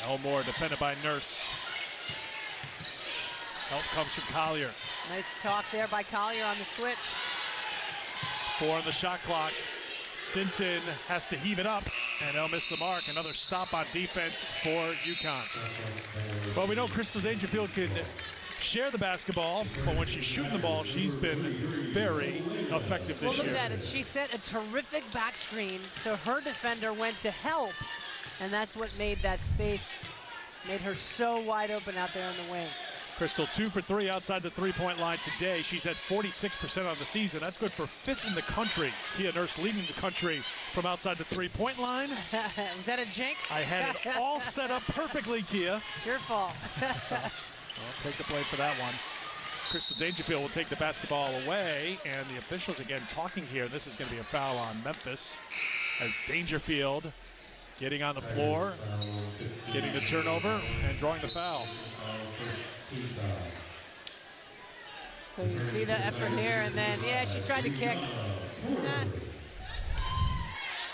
Elmore defended by Nurse. Help comes from Collier. Nice talk there by Collier on the switch. 4 on the shot clock. Stinson has to heave it up, and they'll miss the mark. Another stop on defense for UConn. Well, we know Crystal Dangerfield can share the basketball, but when she's shooting the ball, she's been very effective this year. Well, look at that. She set a terrific back screen, so her defender went to help, and that's what made that space, made her so wide open out there in the wing. Crystal 2 for 3 outside the three-point line today. She's at 46% on the season. That's good for 5th in the country. Kia Nurse leading the country from outside the three-point line. Was that a jinx? I had it all set up perfectly, Kia. It's your fault. I'll take the blame for that one. Crystal Dangerfield will take the basketball away, and the officials again talking here. This is going to be a foul on Memphis as Dangerfield getting on the floor, getting the turnover, and drawing the foul. So you see the effort here, and then, yeah, she tried to kick.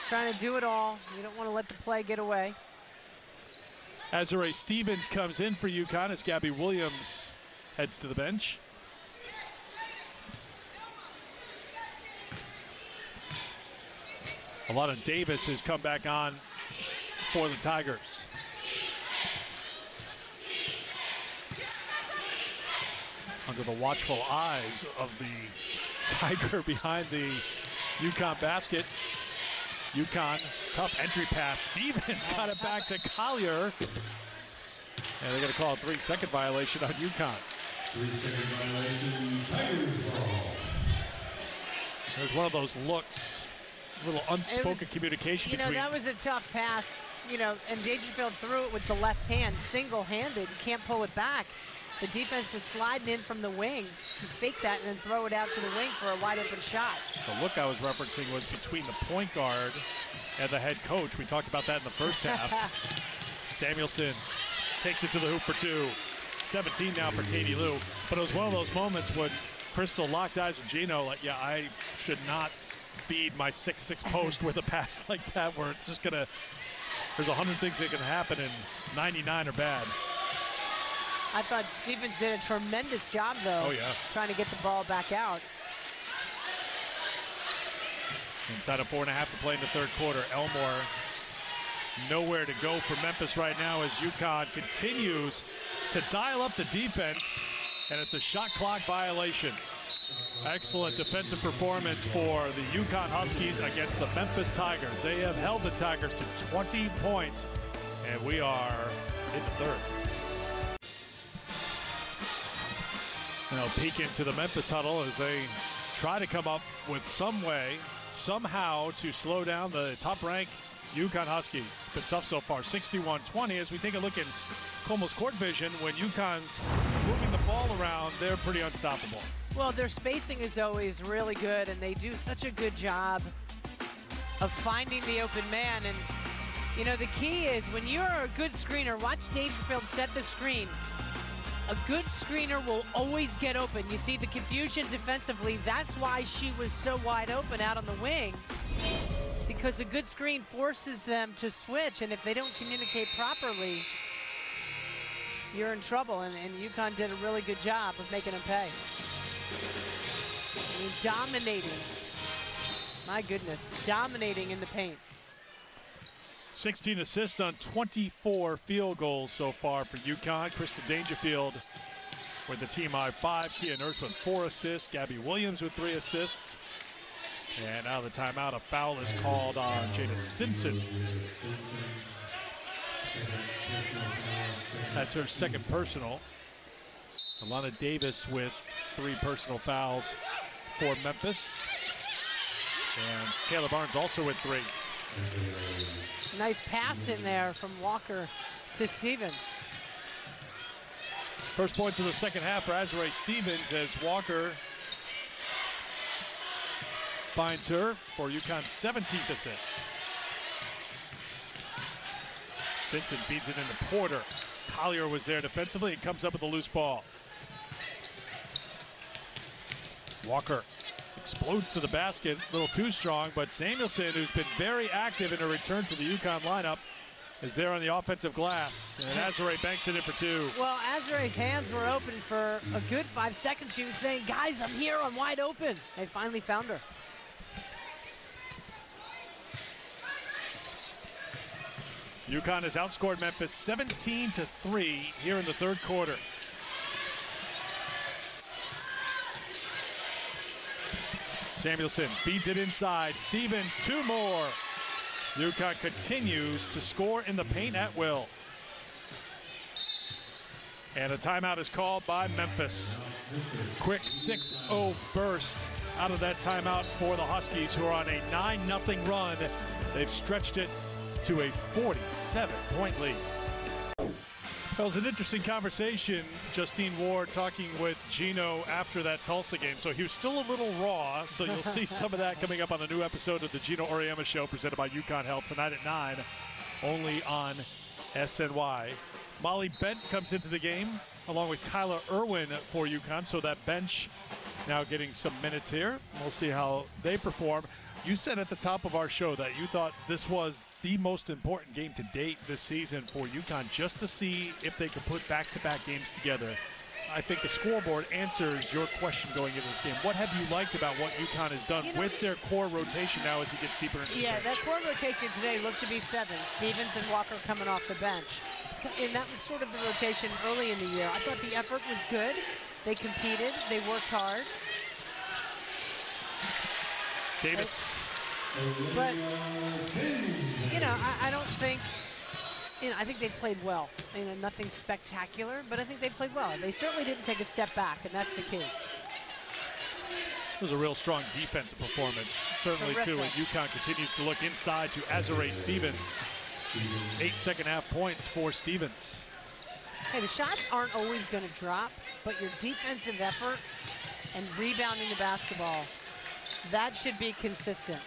Trying to do it all. You don't want to let the play get away. Azure Stevens comes in for UConn as Gabby Williams heads to the bench. Alana Davis has come back on for the Tigers. Under the watchful eyes of the Tiger behind the UConn basket. UConn, tough entry pass. Stevens got it back to Collier. And they're going to call a 3-second violation on UConn. 3-second violation, Tigers ball. There's one of those looks, a little unspoken communication between. That was a tough pass, and Dangerfield threw it with the left hand, single-handed. You can't pull it back. The defense was sliding in from the wing. You fake that and then throw it out to the wing for a wide open shot. The look I was referencing was between the point guard and the head coach. We talked about that in the first half. Samuelson takes it to the hoop for 2. 17 now for Katie Lou. But it was one of those moments when Crystal locked eyes with Gino, like, yeah, I should not feed my 6'6" post with a pass like that where it's just gonna, there's 100 things that can happen and 99 are bad. I thought Stevens did a tremendous job, though. Oh, yeah. Trying to get the ball back out. Inside of 4.5 to play in the third quarter. Elmore nowhere to go for Memphis right now as UConn continues to dial up the defense, and it's a shot clock violation. Excellent defensive performance for the UConn Huskies against the Memphis Tigers. They have held the Tigers to 20 points, and we are in the third. Now peek into the Memphis huddle as they try to come up with some way, somehow, to slow down the top-ranked UConn Huskies. Been tough so far, 61-20. As we take a look at Colemo's court vision, when UConn's moving the ball around, they're pretty unstoppable. Well, their spacing is always really good, and they do such a good job of finding the open man. And, the key is when you're a good screener, watch Dangerfield set the screen. A good screener will always get open. You see the confusion defensively. That's why she was so wide open out on the wing, because a good screen forces them to switch, and if they don't communicate properly, you're in trouble, and UConn did a really good job of making them pay. I mean, dominating. My goodness, dominating in the paint. 16 assists on 24 field goals so far for UConn. Crystal Dangerfield with the team high 5. Kia Nurse with 4 assists. Gabby Williams with 3 assists. And out of the timeout, a foul is called on Jada Stinson. That's her second personal. Alana Davis with 3 personal fouls for Memphis. And Taylor Barnes also with 3. Nice pass in there from Walker to Stevens. First points of the second half for Azure Stevens as Walker finds her for UConn's 17th assist. Stinson feeds it into Porter. Collier was there defensively and comes up with a loose ball. Walker explodes to the basket, a little too strong, but Samuelson, who's been very active in a return to the UConn lineup, is there on the offensive glass, and Azare banks it in for two. Well, Azare's hands were open for a good 5 seconds. She was saying, guys, I'm here, I'm wide open. They finally found her. UConn has outscored Memphis 17-3 here in the third quarter. Samuelson feeds it inside. Stevens, two more. UConn continues to score in the paint at will. And a timeout is called by Memphis. Quick 6-0 burst out of that timeout for the Huskies, who are on a 9-0 run. They've stretched it to a 47-point lead. Well, it was an interesting conversation, Justine Ward talking with Gino after that Tulsa game. So he was still a little raw, so you'll see some of that coming up on a new episode of the Gino Auriemma Show presented by UConn Health tonight at 9, only on SNY. Molly Bent comes into the game along with Kyla Irwin for UConn, so that bench now getting some minutes here. We'll see how they perform. You said at the top of our show that you thought this was the most important game to date this season for UConn, just to see if they could put back-to-back games together. I think the scoreboard answers your question going into this game. What have you liked about what UConn has done with their core rotation now as he gets deeper into the bench? That core rotation today looked to be 7. Stevens and Walker coming off the bench. And that was sort of the rotation early in the year. I thought the effort was good. They competed. They worked hard. Davis. But, I don't think, I think they played well. Nothing spectacular, but I think they played well. They certainly didn't take a step back, and that's the key. It was a real strong defensive performance, certainly too, and UConn continues to look inside to Azare Stevens. 8 second-half points for Stevens. Hey, the shots aren't always going to drop, but your defensive effort and rebounding the basketball, that should be consistent.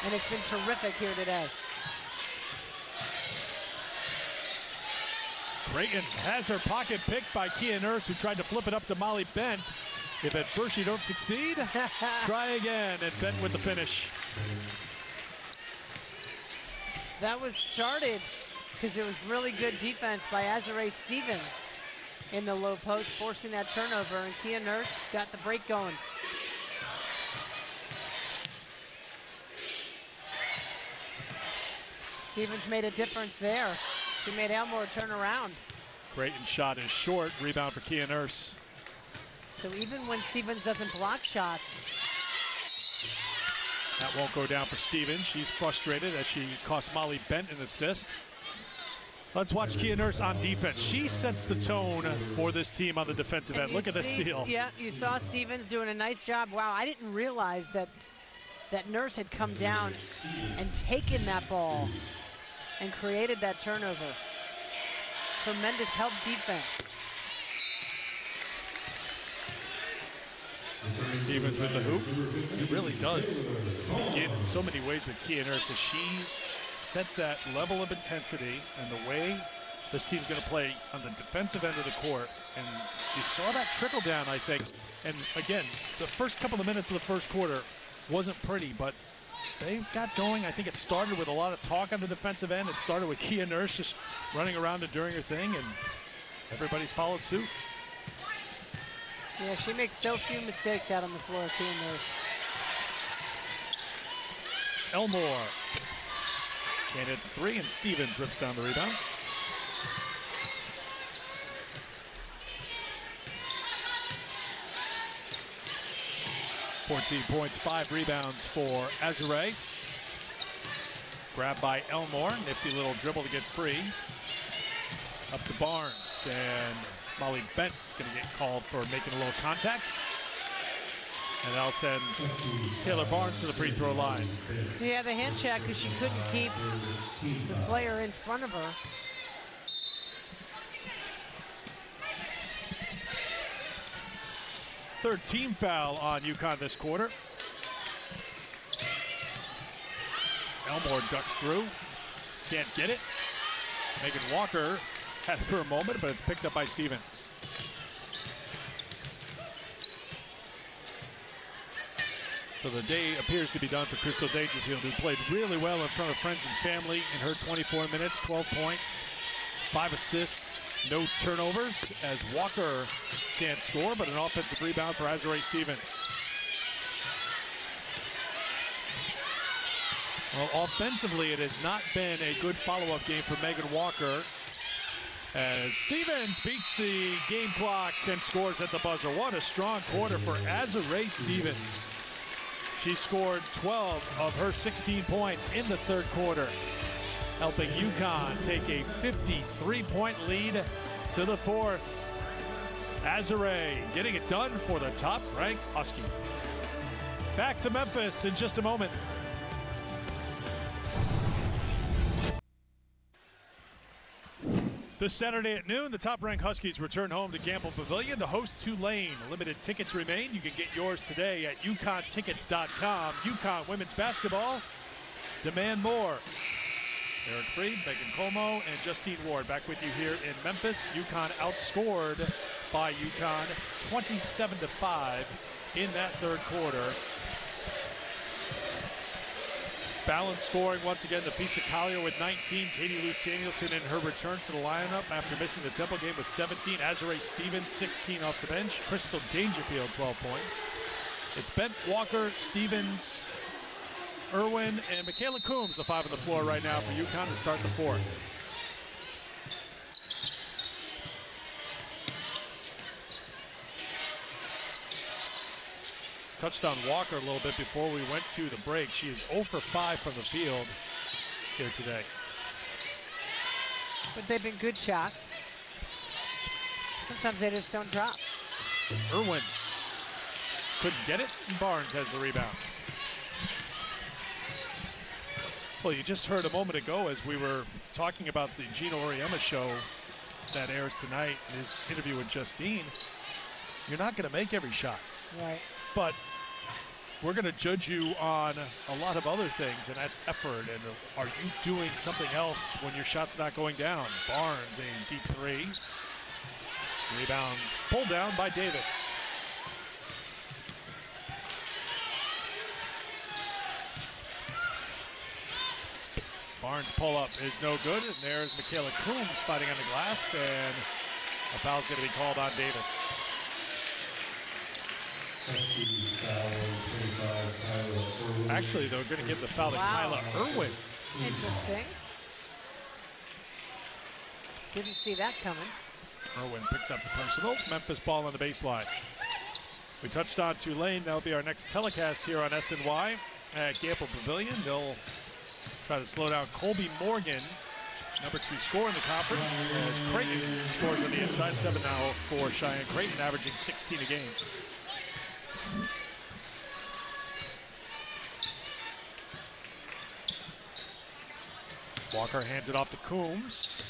And it's been terrific here today. Creighton has her pocket picked by Kia Nurse, who tried to flip it up to Molly Bent. If at first you don't succeed, try again, and Bent with the finish. That was started because there was really good defense by Azare Stevens in the low post, forcing that turnover, and Kia Nurse got the break going. Stevens made a difference there. She made Elmore turn around. Creighton's shot is short. Rebound for Kia Nurse. So even when Stevens doesn't block shots. That won't go down for Stevens. She's frustrated as she cost Molly Bent an assist. Let's watch Kia Nurse on defense. She sets the tone for this team on the defensive end. Look at this steal. Yeah, you saw Stevens doing a nice job. Wow, I didn't realize that Nurse had come down and taken that ball and created that turnover. Tremendous help defense. Stevens with the hoop. It really does begin in so many ways with Kia Nurse as she sets that level of intensity and the way this team's going to play on the defensive end of the court. And you saw that trickle down, I think. And again, the first couple of minutes of the first quarter wasn't pretty, but they got going. I think it started with a lot of talk on the defensive end. It started with Kia Nurse just running around and doing her thing, and everybody's followed suit. Yeah, she makes so few mistakes out on the floor, Kia Nurse. Elmore can't hit the 3, and Stevens rips down the rebound. .14 points, 5 rebounds for Azare. Grabbed by Elmore, nifty little dribble to get free. Up to Barnes, and Molly Bent is going to get called for making a little contact. And that'll send Taylor Barnes to the free throw line. Yeah, the hand check because she couldn't keep the player in front of her. Third team foul on UConn this quarter. Elmore ducks through, can't get it. Megan Walker had it for a moment, but it's picked up by Stevens. So the day appears to be done for Crystal Dangerfield, who played really well in front of friends and family in her 24 minutes, 12 points, 5 assists, no turnovers, as Walker can't score, but an offensive rebound for Azurá Stevens. Well, offensively, it has not been a good follow-up game for Megan Walker, as Stevens beats the game clock and scores at the buzzer. What a strong quarter for Azurá Stevens. She scored 12 of her 16 points in the third quarter, helping UConn take a 53-point lead to the fourth. Azurá getting it done for the top-ranked Huskies. Back to Memphis in just a moment. This Saturday at noon, the top-ranked Huskies return home to Gamble Pavilion to host Tulane. Limited tickets remain. You can get yours today at UConnTickets.com. UConn women's basketball, demand more. Eric Freed, Megan Como, and Justine Ward back with you here in Memphis. UConn outscored by UConn 27-5 in that third quarter. Balanced scoring once again. Napisa Collier with 19. Katie Lou Samuelson in her return to the lineup after missing the Temple game with 17. Azurá Stevens 16 off the bench. Crystal Dangerfield 12 points. It's Bent, Walker, Stevens, Irwin, and Michaela Coombs, the 5 on the floor right now for UConn to start the fourth. Touched on Walker a little bit before we went to the break. She is 0 for 5 from the field here today. But they've been good shots. Sometimes they just don't drop. Irwin couldn't get it, and Barnes has the rebound. Well, you just heard a moment ago as we were talking about the Gino Auriemma show that airs tonight, his interview with Justine. You're not going to make every shot. Right. But we're going to judge you on a lot of other things, and that's effort. And are you doing something else when your shot's not going down? Barnes, a deep three. Rebound pulled down by Davis. Barnes pull-up is no good, and there's Michaela Coombs fighting on the glass, and a foul's going to be called on Davis. Actually, they're going to give the foul to Kyla Irwin. Interesting. Didn't see that coming. Irwin picks up the personal. Memphis ball on the baseline. We touched on Tulane. That'll be our next telecast here on SNY at Gamble Pavilion. They'll try to slow down Colby Morgan, number 2 scorer in the conference, as Creighton scores on the inside. 7 now for Cheyenne Creighton, averaging 16 a game. Walker hands it off to Coombs.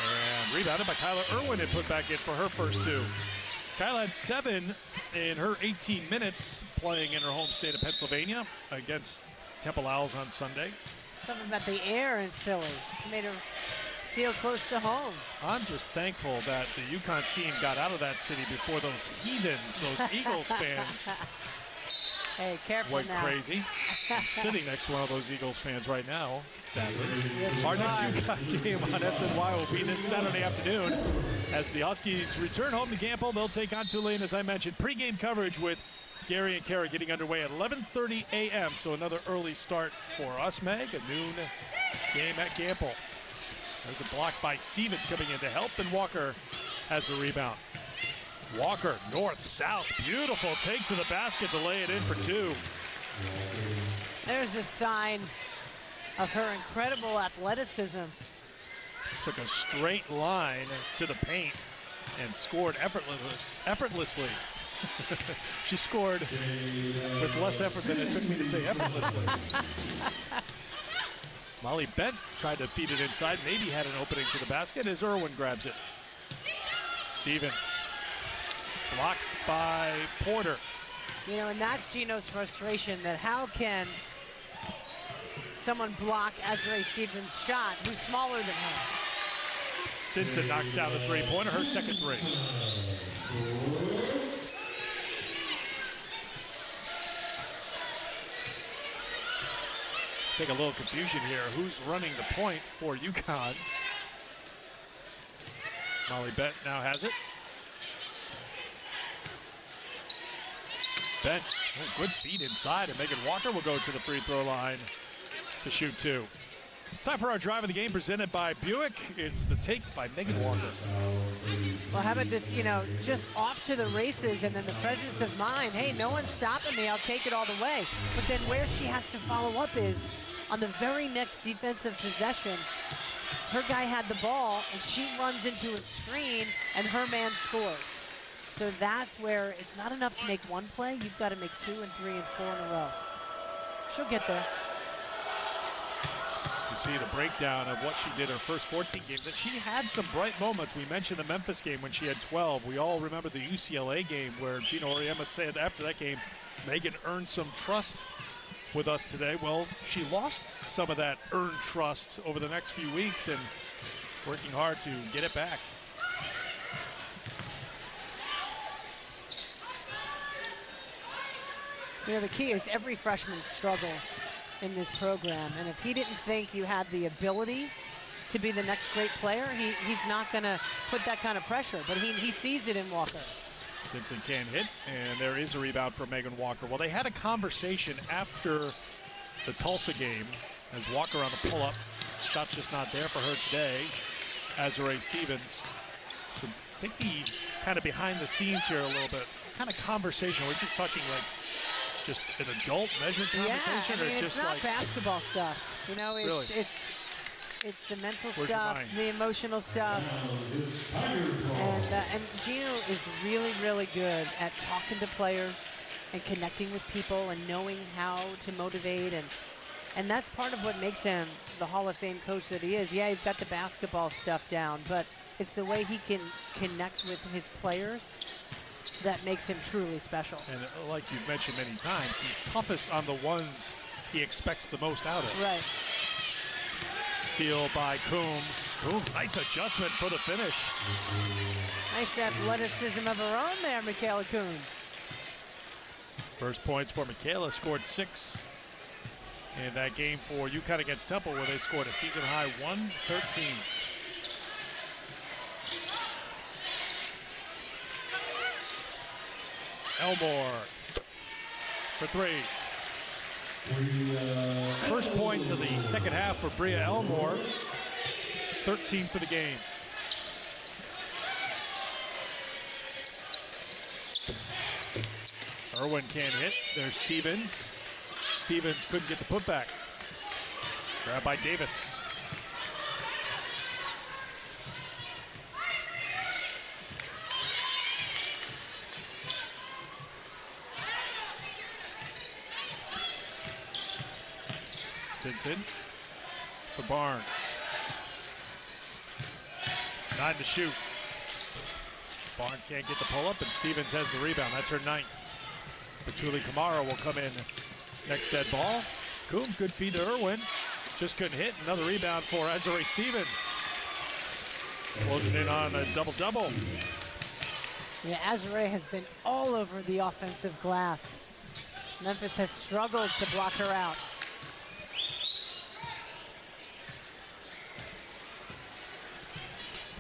And rebounded by Kyla Irwin and put back in for her first 2. Kyla had 7 in her 18 minutes playing in her home state of Pennsylvania against Temple Owls on Sunday. Something about the air in Philly made her feel close to home. I'm just thankful that the UConn team got out of that city before those heathens, those Eagles fans, hey, careful went now. crazy. I'm sitting next to one of those Eagles fans right now, sadly. Yes, Our next UConn game on SNY will be this Saturday afternoon as the Huskies return home to Gamble. They'll take on Tulane, as I mentioned. Pre-game coverage with Gary and Kara getting underway at 11:30 a.m. So another early start for us, Meg. A noon game at Gamble. There's a block by Stevens coming in to help, and Walker has the rebound. Walker, north-south, beautiful take to the basket to lay it in for 2. There's a sign of her incredible athleticism. Took a straight line to the paint and scored effortlessly. She scored with less effort than it took me to say effortlessly. Molly Bent tried to feed it inside, maybe had an opening to the basket as Irwin grabs it. Stevens. Blocked by Porter. You know, and that's Gino's frustration, that how can someone block Azrae Stevens' shot, who's smaller than her. Stinson knocks down the three-pointer, her second three. Take a little confusion here. Who's running the point for UConn? Molly Bent now has it. Bent, good feed inside, and Megan Walker will go to the free throw line to shoot two. Time for our drive of the game presented by Buick. It's the take by Megan Walker. Well, how about this, just off to the races and then the presence of mind. Hey, no one's stopping me. I'll take it all the way. But then where she has to follow up is on the very next defensive possession. Her guy had the ball, and she runs into a screen, and her man scores. So that's where it's not enough to make one play. You've got to make 2 and 3 and 4 in a row. She'll get there. You see the breakdown of what she did her first 14 games. And she had some bright moments. We mentioned the Memphis game when she had 12. We all remember the UCLA game where Gina Auriemma said after that game, Megan earned some trust with us today. Well, she lost some of that earned trust over the next few weeks and working hard to get it back. The key is every freshman struggles in this program, and if he didn't think you had the ability to be the next great player, he's not going to put that kind of pressure, but he sees it in Walker. Stinson can't hit, and there is a rebound for Megan Walker. Well, they had a conversation after the Tulsa game as Walker on the pull-up. Shot's just not there for her today. Azrae Stevens. So take the kind of behind the scenes here a little bit. What kind of conversation? We're just talking like just an adult measured conversation, yeah, or it's just not like basketball stuff. Really? It's the mental Where's stuff, the emotional stuff. And Gino is really, really good at talking to players and connecting with people and knowing how to motivate. And that's part of what makes him the Hall of Fame coach that he is. Yeah, he's got the basketball stuff down, but it's the way he can connect with his players that makes him truly special. And like you've mentioned many times, he's toughest on the ones he expects the most out of. Right. Steal by Coombs. Coombs, nice adjustment for the finish. Nice athleticism of her own there, Michaela Coombs. First points for Michaela, scored 6 in that game for UConn against Temple, where they scored a season-high 113. Elmore for 3. First points of the second half for Bria Elmore. 13 for the game. Irwin can't hit. There's Stevens. Stevens couldn't get the putback. Grabbed by Davis. Stinson for Barnes. 9 to shoot. Barnes can't get the pull-up, and Stevens has the rebound. That's her 9th. Batuli Kamara will come in next dead ball. Coombs, good feed to Irwin. Just couldn't hit. Another rebound for Azrae Stevens. Closing in on a double-double. Yeah, Azrae has been all over the offensive glass. Memphis has struggled to block her out.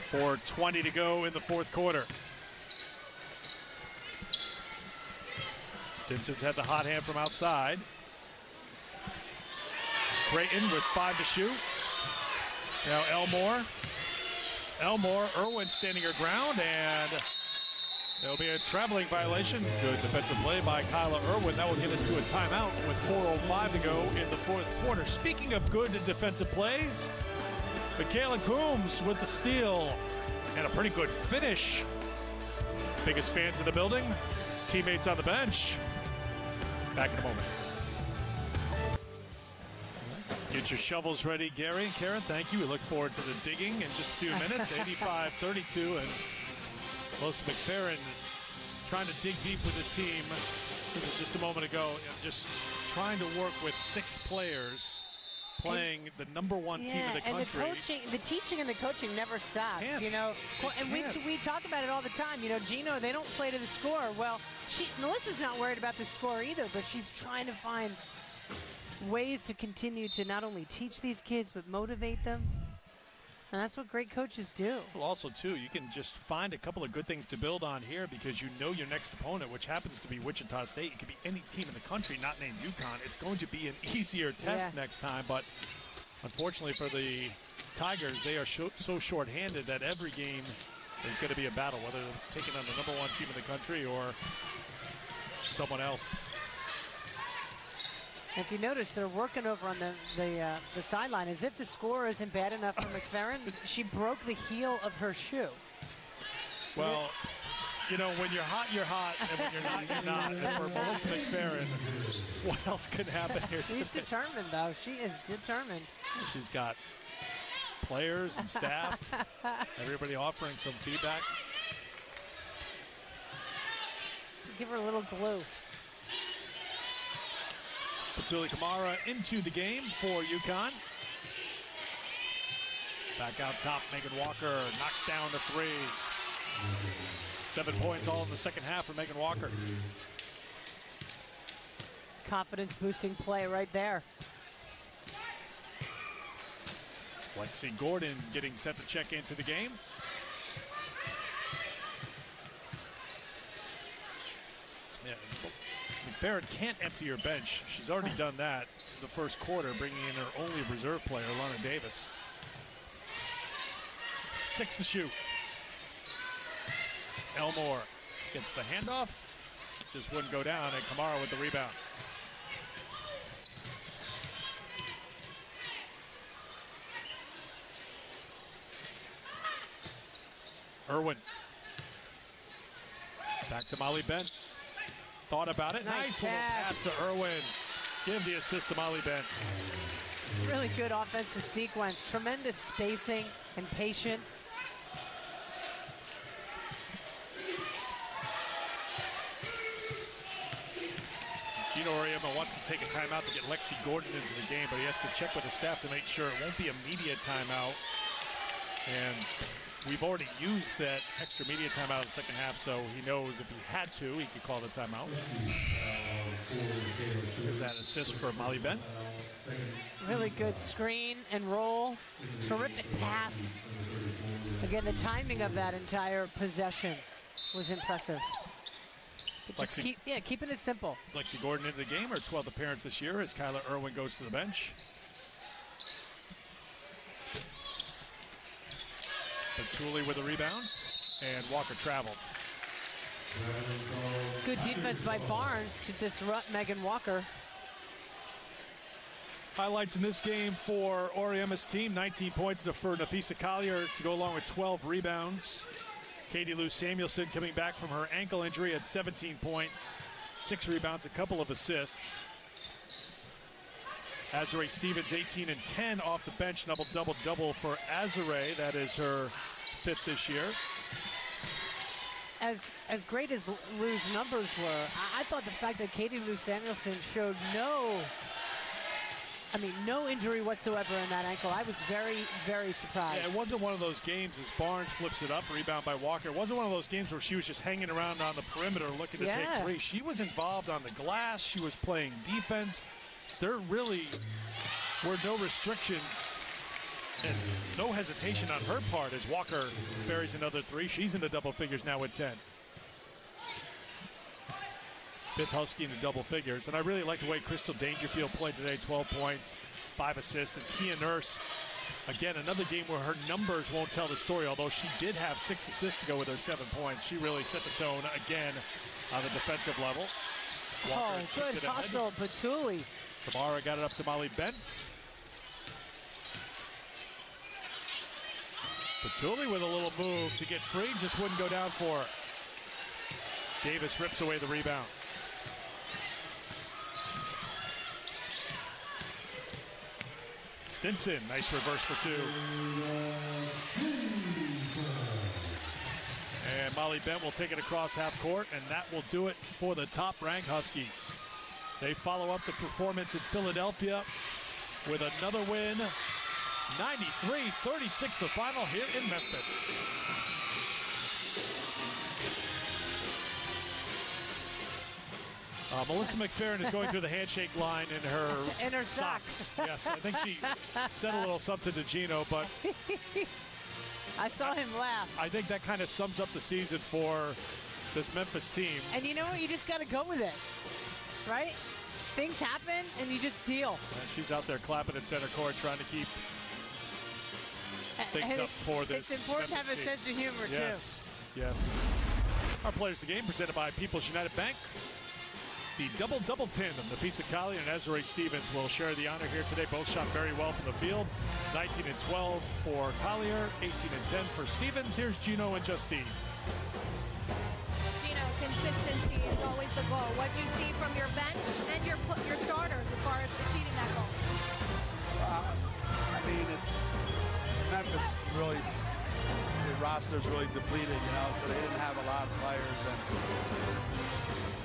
.420 to go in the fourth quarter. Stinson's had the hot hand from outside. Creighton with 5 to shoot. Now Elmore, Irwin standing her ground, and there'll be a traveling violation. Good defensive play by Kyla Irwin. That will get us to a timeout with 4:05 to go in the fourth quarter. Speaking of good defensive plays, Michaela Coombs with the steal and a pretty good finish. Biggest fans in the building, teammates on the bench. Back in a moment. Get your shovels ready, Gary and Karen. Thank you. We look forward to the digging in just a few minutes. 85-32, and Melissa McFerrin trying to dig deep with his team. This was just a moment ago, just trying to work with 6 players playing the #1 team in the country. And the teaching and the coaching never stops. Can't. You know, and we talk about it all the time. You know, Gino, they don't play to the score. Well, Melissa's not worried about the score either, but she's trying to find ways to continue to not only teach these kids but motivate them. And that's what great coaches do. Well, also, too, you can just find a couple of good things to build on here because you know your next opponent, which happens to be Wichita State. It could be any team in the country not named UConn. It's going to be an easier test next time, but unfortunately for the Tigers, they are so short-handed that every game is going to be a battle, whether they're taking on the #1 team in the country or someone else. If you notice, they're working over on the sideline as if the score isn't bad enough for McFerrin. She broke the heel of her shoe. Well, you know, when you're hot, you're hot, and when you're not, you're not. And for Melissa McFerrin, what else can happen here She's determined, though. She is determined. She's got players and staff, everybody offering some feedback. Give her a little glue. Patuli Kamara into the game for UConn. Back out top, Megan Walker knocks down the 3. 7 points all in the second half for Megan Walker. Confidence-boosting play right there. Lexi Gordon getting set to check into the game. Yeah, McFerrin can't empty her bench. She's already done that in the first quarter, bringing in her only reserve player, Lana Davis. 6 to shoot. Elmore gets the handoff. Just wouldn't go down, and Kamara with the rebound. Irwin. Back to Molly Bent. Thought about it. Nice little pass to Irwin. Give the assist to Molly Bent. Really good offensive sequence. Tremendous spacing and patience. Gino Oriema wants to take a timeout to get Lexi Gordon into the game, but he has to check with the staff to make sure it won't be a media timeout. And we've already used that extra media timeout in the second half, so he knows if he had to, he could call the timeout. There's that assist for Molly Bent. Really good screen and roll. Terrific pass. Again, the timing of that entire possession was impressive. But just keeping it simple. Lexi Gordon into the game, her 12th appearance this year as Kyla Irwin goes to the bench. Patuli with a rebound, and Walker traveled. Good defense by Barnes to disrupt Megan Walker. Highlights in this game for Oriema's team: 19 points for Nafisa Collier to go along with 12 rebounds. Katie Lou Samuelson coming back from her ankle injury at 17 points, 6 rebounds, a couple of assists. Azure Stevens 18 and 10 off the bench, double for Azure. That is her 5th this year. As great as Lou's numbers were, I thought the fact that Katie Lou Samuelson showed no injury whatsoever in that ankle, I was very, very surprised. Yeah, it wasn't one of those games as Barnes flips it up, rebound by Walker. It wasn't one of those games where she was just hanging around on the perimeter looking to take 3. She was involved on the glass. She was playing defense. There really were no restrictions and no hesitation on her part as Walker buries another 3. She's in the double figures now with 10. 5th Husky in the double figures. And I really like the way Crystal Dangerfield played today. 12 points, 5 assists. And Kia Nurse, again, another game where her numbers won't tell the story, although she did have 6 assists to go with her 7 points. She really set the tone again on the defensive level. Walker good hustle, Patuli. Kamara got it up to Molly Bent. Patuli with a little move to get free, just wouldn't go down for her. Davis rips away the rebound. Stinson, nice reverse for 2. And Molly Bent will take it across half court, and that will do it for the top-ranked Huskies. They follow up the performance in Philadelphia with another win. 93-36 the final here in Memphis. Melissa McFerrin is going through the handshake line in her socks. Yes, I think she said a little something to Gino, but I saw him laugh. I think that kind of sums up the season for this Memphis team. And you know what? You just got to go with it, right? Things happen, and you just deal. And she's out there clapping at center court, trying to keep things up for this. It's important Memphis to have a team. sense of humor, too. Yes. Our Players of the Game presented by People's United Bank. The double-double tandem, Nafisa Kali and Ezra Stevens, will share the honor here today. Both shot very well from the field. 19 and 12 for Collier, 18 and 10 for Stevens. Here's Gino and Justine. Gino, consistency is always the goal. What do you see from your bench and your starters as far as achieving that goal? I mean, Memphis really, the roster's really depleted, you know, so they didn't have a lot of players, and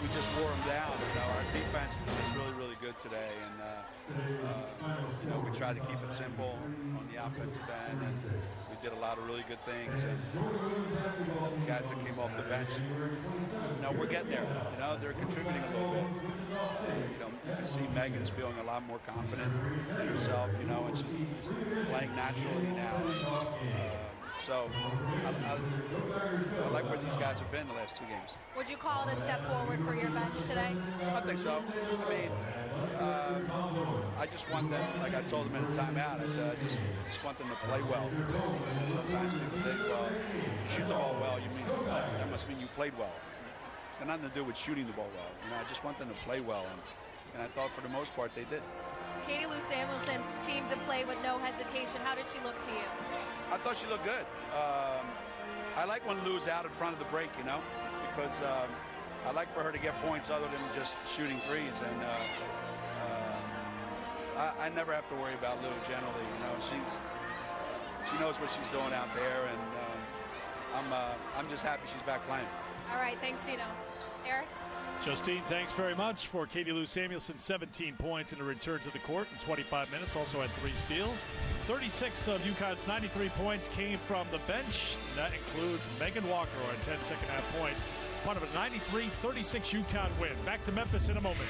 we just wore them down. You know, our defense was just really, really good today, and you know, we tried to keep it simple on the offensive end, and we did a lot of really good things. And the guys that came off the bench, you know, we're getting there. You know, they're contributing a little bit. You know, you can see Megan's feeling a lot more confident in herself. You know, and she's playing naturally now. So I like where these guys have been the last 2 games. Would you call it a step forward for your bench today? I think so. I mean, I just want them, like I told them in a timeout, I said, I just want them to play well. And sometimes people think, well, if you shoot the ball well, that must mean you played well. It's got nothing to do with shooting the ball well. You know, I just want them to play well, and I thought for the most part they did. Katie Lou Samuelson seemed to play with no hesitation. How did she look to you? I thought she looked good. I like when Lou's out in front of the break, you know, because I like for her to get points other than just shooting threes. And I never have to worry about Lou generally. You know, she knows what she's doing out there, and I'm just happy she's back playing. All right, thanks, Gino. Eric? Justine, thanks very much for Katie Lou Samuelson. 17 points in a return to the court in 25 minutes. Also had 3 steals. 36 of UConn's 93 points came from the bench. That includes Megan Walker on 10 second half points. Part of a 93-36 UConn win. Back to Memphis in a moment.